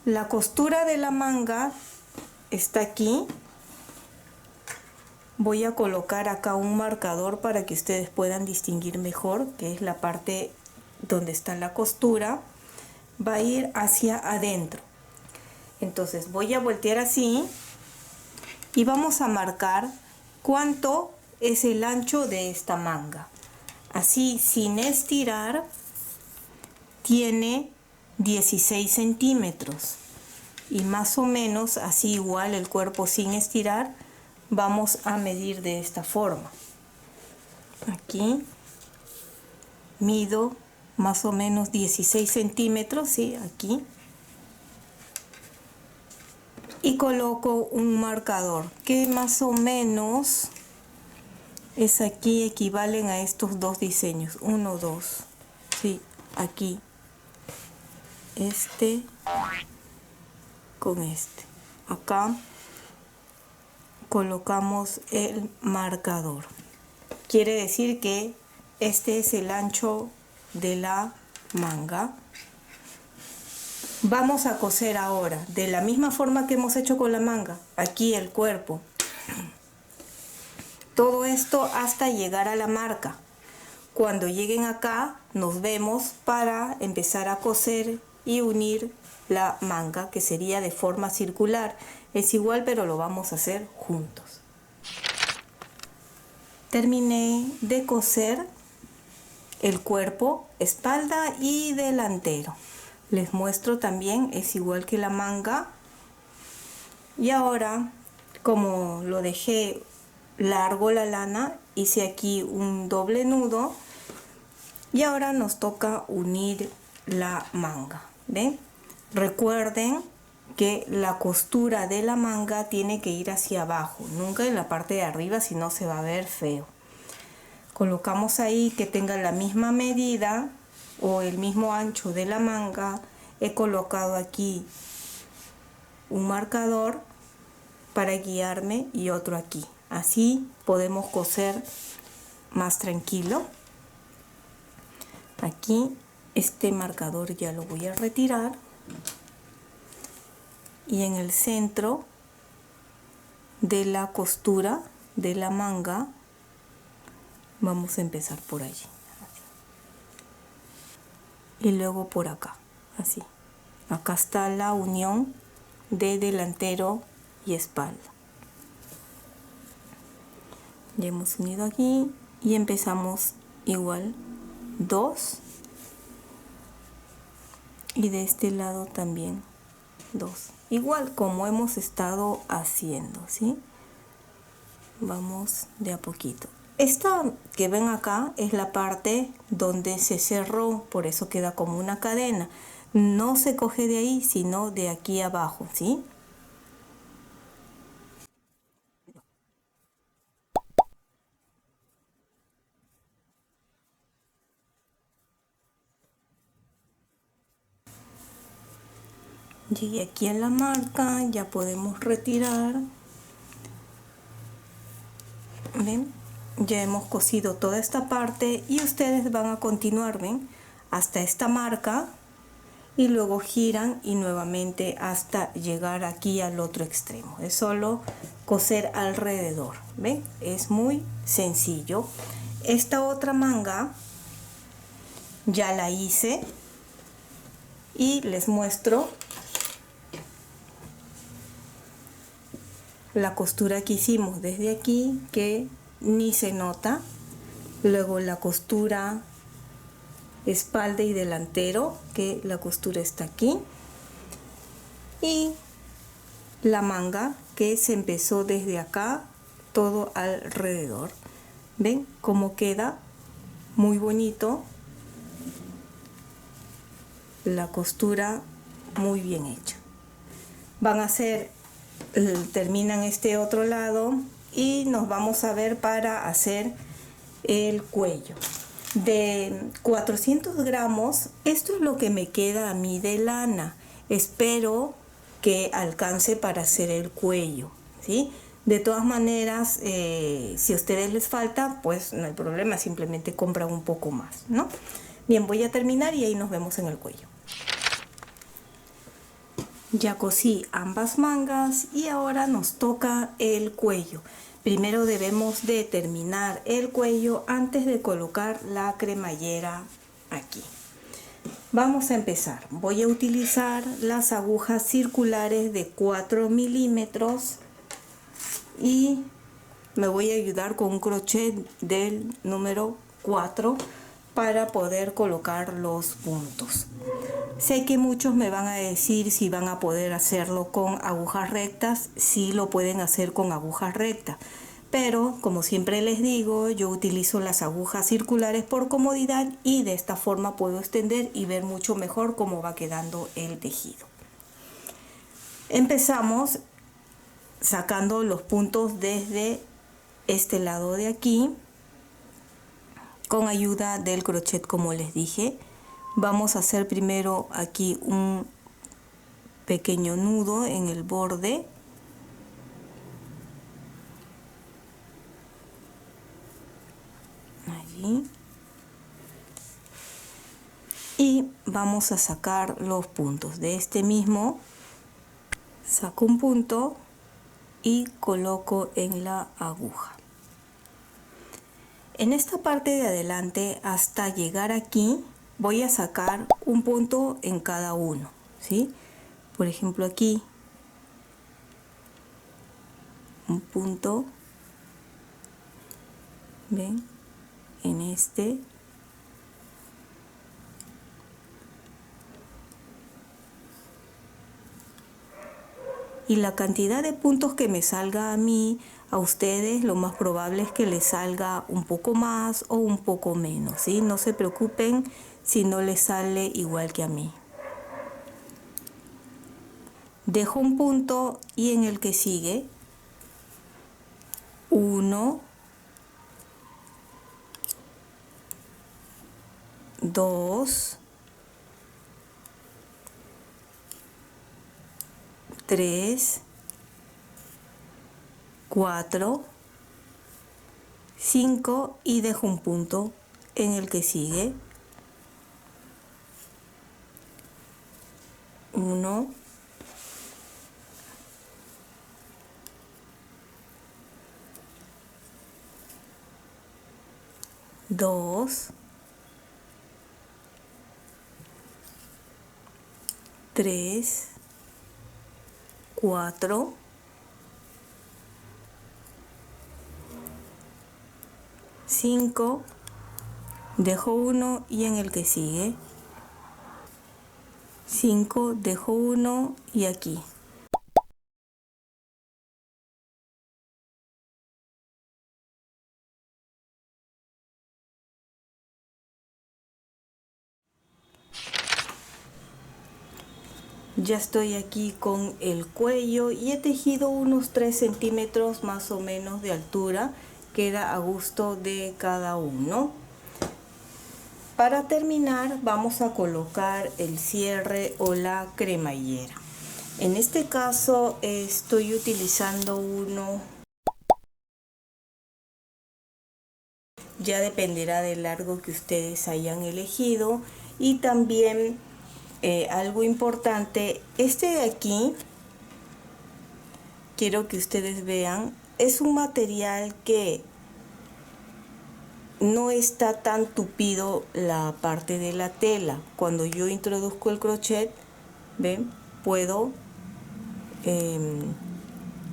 La costura de la manga está aquí. Voy a colocar acá un marcador para que ustedes puedan distinguir mejor, que es la parte donde está la costura. Va a ir hacia adentro. Entonces voy a voltear así y vamos a marcar cuánto es el ancho de esta manga. Así, sin estirar, tiene 16 centímetros. Y más o menos así, igual el cuerpo sin estirar, vamos a medir de esta forma. Aquí mido más o menos 16 centímetros, ¿sí? Aquí. Y coloco un marcador que más o menos es aquí, equivalen a estos dos diseños. 1, 2, sí, aquí. Con acá colocamos el marcador. Quiere decir que este es el ancho de la manga. Vamos a coser ahora de la misma forma que hemos hecho con la manga. Aquí el cuerpo. Todo esto hasta llegar a la marca. Cuando lleguen acá nos vemos para empezar a coser y unir la manga, que sería de forma circular. Es igual, pero lo vamos a hacer juntos. Terminé de coser el cuerpo, espalda y delantero. Les muestro también, es igual que la manga. Y ahora, como lo dejé largo la lana, hice aquí un doble nudo. Y ahora nos toca unir la manga. ¿Ven? Recuerden que la costura de la manga tiene que ir hacia abajo, nunca en la parte de arriba, si no se va a ver feo. Colocamos ahí que tenga la misma medida o el mismo ancho de la manga. He colocado aquí un marcador para guiarme y otro aquí. Así podemos coser más tranquilo. Aquí este marcador ya lo voy a retirar. Y en el centro de la costura de la manga vamos a empezar por allí. Y luego por acá, así. Acá está la unión de delantero y espalda. Ya hemos unido aquí y empezamos igual 2 y de este lado también 2, igual como hemos estado haciendo, ¿sí? Vamos de a poquito. Esta que ven acá es la parte donde se cerró, por eso queda como una cadena. No se coge de ahí, sino de aquí abajo, ¿sí? Llegué aquí a la marca, ya podemos retirar. ¿Ven? Ya hemos cosido toda esta parte y ustedes van a continuar, ¿ven? Hasta esta marca y luego giran y nuevamente hasta llegar aquí al otro extremo. Es solo coser alrededor, ¿ven? Es muy sencillo. Esta otra manga ya la hice y les muestro la costura que hicimos desde aquí, que ni se nota. Luego la costura espalda y delantero, que la costura está aquí, y la manga que se empezó desde acá todo alrededor. ¿Ven cómo queda? Muy bonito, la costura muy bien hecha. Van a hacer, terminan este otro lado y nos vamos a ver para hacer el cuello. De 400 gramos, esto es lo que me queda a mí de lana. Espero que alcance para hacer el cuello, ¿sí? De todas maneras, si a ustedes les falta, pues no hay problema, simplemente compran un poco más, ¿no? Bien, voy a terminar y ahí nos vemos en el cuello. Ya cosí ambas mangas y ahora nos toca el cuello. Primero debemos de terminar el cuello antes de colocar la cremallera aquí. Vamos a empezar. Voy a utilizar las agujas circulares de 4 milímetros y me voy a ayudar con un crochet del número 4 para poder colocar los puntos. Sé que muchos me van a decir si van a poder hacerlo con agujas rectas. Sí lo pueden hacer con agujas rectas, pero como siempre les digo, yo utilizo las agujas circulares por comodidad y de esta forma puedo extender y ver mucho mejor cómo va quedando el tejido. Empezamos sacando los puntos desde este lado de aquí con ayuda del crochet, como les dije. Vamos a hacer primero aquí un pequeño nudo en el borde. Allí. Y vamos a sacar los puntos. De este mismo saco un punto y coloco en la aguja. En esta parte de adelante hasta llegar aquí voy a sacar un punto en cada uno, ¿sí? Por ejemplo aquí un punto, ven, en este, y la cantidad de puntos que me salga a mí, a ustedes lo más probable es que les salga un poco más o un poco menos, ¿sí? No se preocupen si no les sale igual que a mí. Dejo un punto y en el que sigue 1, 2, 3, 4, 5 y dejo un punto en el que sigue 1, 2, 3, 4, 5, dejo uno y en el que sigue 5, dejo 1 y aquí. Ya estoy aquí con el cuello y he tejido unos 3 centímetros más o menos de altura. Queda a gusto de cada uno. Para terminar vamos a colocar el cierre o la cremallera. En este caso estoy utilizando uno, ya dependerá del largo que ustedes hayan elegido. Y también algo importante, este de aquí, quiero que ustedes vean, es un material que no está tan tupido la parte de la tela. Cuando yo introduzco el crochet, ven, puedo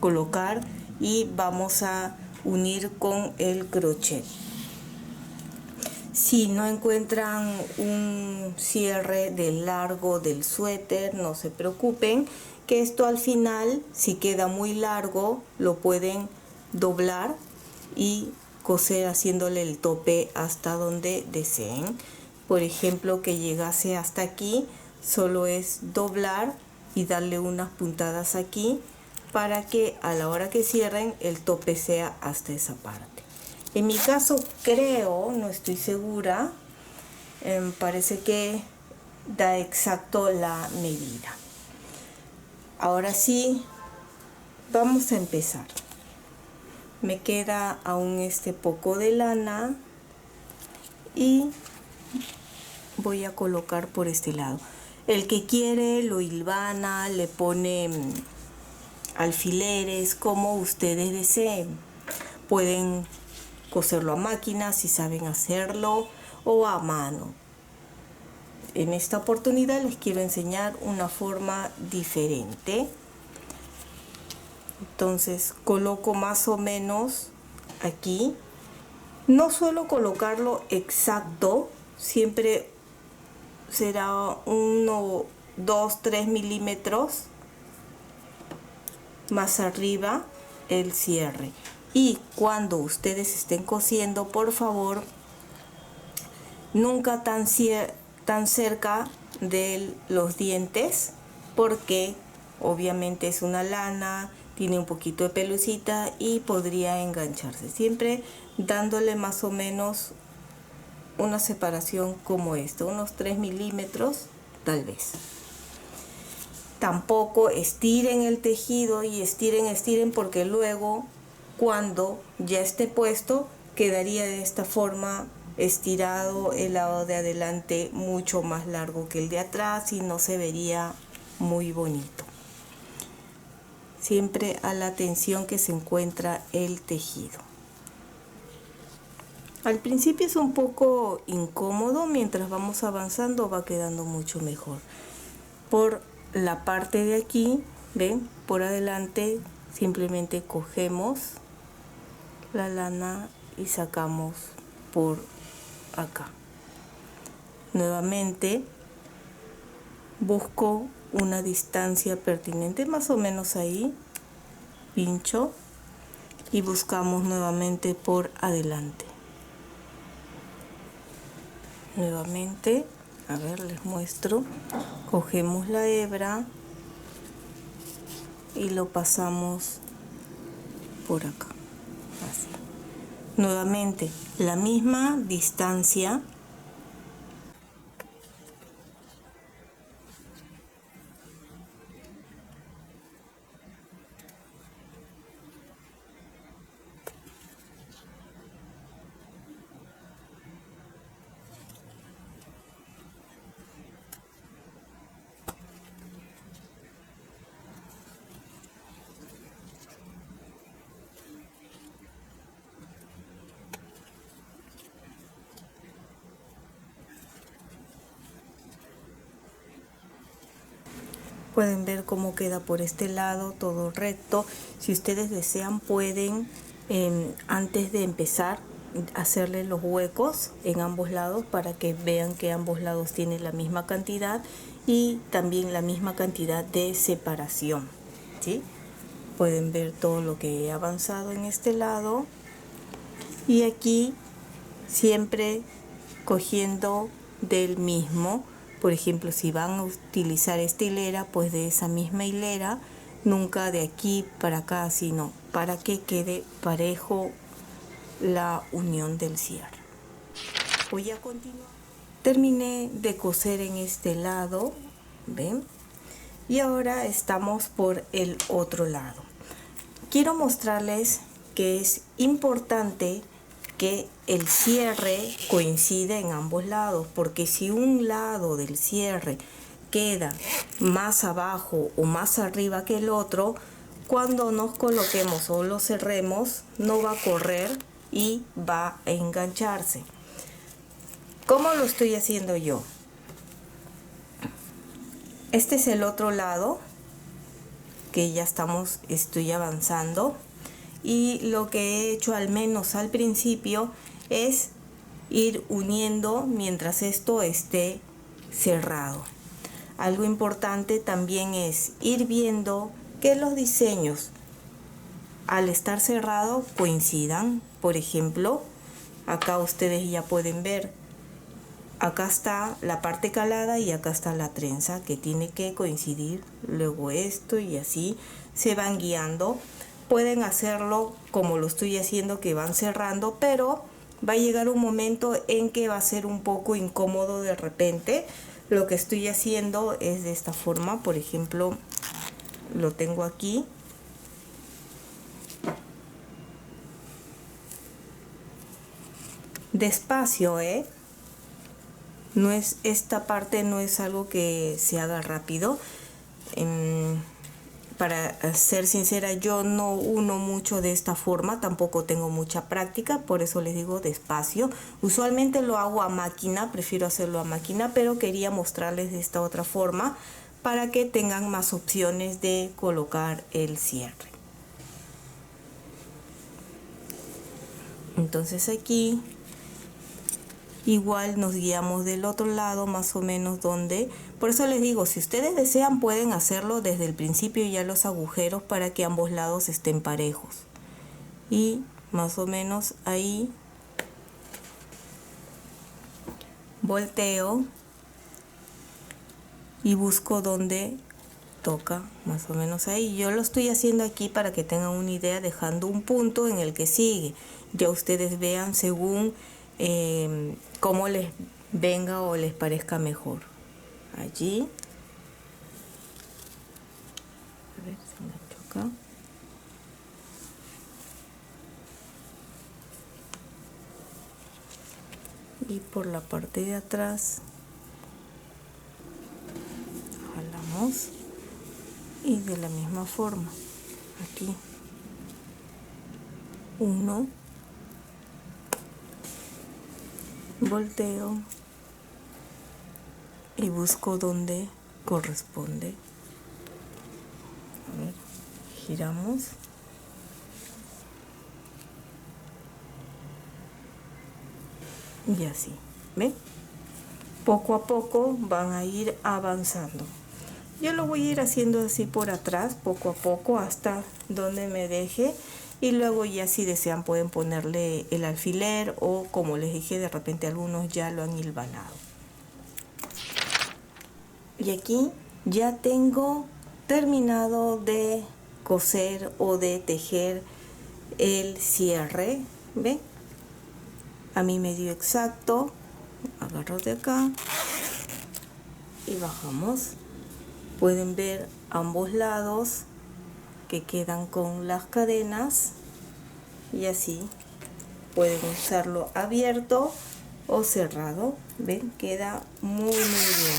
colocar y vamos a unir con el crochet. Si no encuentran un cierre del largo del suéter, no se preocupen, que esto al final, si queda muy largo, lo pueden doblar y coser haciéndole el tope hasta donde deseen. Por ejemplo, que llegase hasta aquí, solo es doblar y darle unas puntadas aquí para que a la hora que cierren el tope sea hasta esa parte. En mi caso creo, no estoy segura, parece que da exacto la medida. Ahora sí, vamos a empezar. Me queda aún este poco de lana y voy a colocar por este lado. El que quiere lo hilvana, le pone alfileres, como ustedes deseen. Pueden coserlo a máquina si saben hacerlo o a mano. En esta oportunidad les quiero enseñar una forma diferente. Entonces coloco más o menos aquí. No suelo colocarlo exacto, siempre será 1, 2, 3 milímetros más arriba el cierre. Y cuando ustedes estén cosiendo, por favor, nunca tan cerca de los dientes, porque obviamente es una lana, tiene un poquito de pelucita y podría engancharse. Siempre dándole más o menos una separación como esta, unos 3 milímetros tal vez. Tampoco estiren el tejido y estiren, porque luego cuando ya esté puesto quedaría de esta forma estirado el lado de adelante mucho más largo que el de atrás y no se vería muy bonito. Siempre a la tensión que se encuentra el tejido. Al principio es un poco incómodo, mientras vamos avanzando va quedando mucho mejor. Por la parte de aquí, ven, por adelante simplemente cogemos la lana y sacamos por acá. Nuevamente busco una distancia pertinente, más o menos ahí, pincho y buscamos nuevamente por adelante. Nuevamente, a ver, les muestro, cogemos la hebra y lo pasamos por acá, así. Nuevamente la misma distancia. Pueden ver cómo queda por este lado, todo recto. Si ustedes desean, pueden, antes de empezar, hacerle los huecos en ambos lados para que vean que ambos lados tienen la misma cantidad y también la misma cantidad de separación, ¿sí? Pueden ver todo lo que he avanzado en este lado, y aquí siempre cogiendo del mismo. Por ejemplo, si van a utilizar esta hilera, pues de esa misma hilera, nunca de aquí para acá, sino para que quede parejo la unión del cierre. Voy a continuar. Terminé de coser en este lado, ¿ven? Y ahora estamos por el otro lado. Quiero mostrarles que es importante que el cierre coincida en ambos lados, porque si un lado del cierre queda más abajo o más arriba que el otro, cuando nos coloquemos o lo cerremos, no va a correr y va a engancharse. ¿Cómo lo estoy haciendo yo? Este es el otro lado que ya estoy avanzando, y lo que he hecho, al menos al principio, es ir uniendo mientras esto esté cerrado. Algo importante también es ir viendo que los diseños, al estar cerrado, coincidan. Por ejemplo, acá ustedes ya pueden ver, acá está la parte calada y acá está la trenza, que tiene que coincidir. Luego esto, y así se van guiando. Pueden hacerlo como lo estoy haciendo, que van cerrando, pero va a llegar un momento en que va a ser un poco incómodo de repente. Lo que estoy haciendo es de esta forma. Por ejemplo, lo tengo aquí. Despacio, no es, esta parte no es algo que se haga rápido. Para ser sincera, yo no uno mucho de esta forma, tampoco tengo mucha práctica, por eso les digo despacio. Usualmente lo hago a máquina, prefiero hacerlo a máquina, pero quería mostrarles de esta otra forma para que tengan más opciones de colocar el cierre. Entonces aquí igual nos guiamos del otro lado, más o menos donde. Por eso les digo, si ustedes desean, pueden hacerlo desde el principio ya los agujeros, para que ambos lados estén parejos. Y más o menos ahí volteo y busco donde toca, más o menos ahí. Yo lo estoy haciendo aquí para que tengan una idea, dejando un punto en el que sigue. Ya ustedes vean según cómo les venga o les parezca mejor. Allí, a ver si me choca. Y por la parte de atrás jalamos, y de la misma forma aquí uno, volteo y busco donde corresponde. A ver, giramos y así, ¿ven? Poco a poco van a ir avanzando. Yo lo voy a ir haciendo así por atrás, poco a poco, hasta donde me deje. Y luego ya, si desean, pueden ponerle el alfiler, o como les dije, de repente algunos ya lo han hilvanado. Y aquí ya tengo terminado de coser o de tejer el cierre. ¿Ven? A mí me dio exacto. Agarro de acá y bajamos. Pueden ver ambos lados que quedan con las cadenas, y así pueden usarlo abierto o cerrado. Ven, queda muy bien,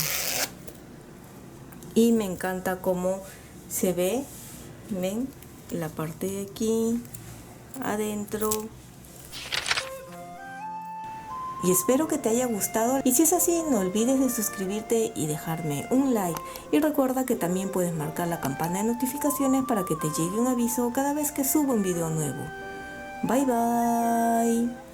y me encanta cómo se ve. Ven la parte de aquí adentro. Y espero que te haya gustado, y si es así, no olvides de suscribirte y dejarme un like. Y recuerda que también puedes marcar la campana de notificaciones para que te llegue un aviso cada vez que subo un video nuevo. Bye bye.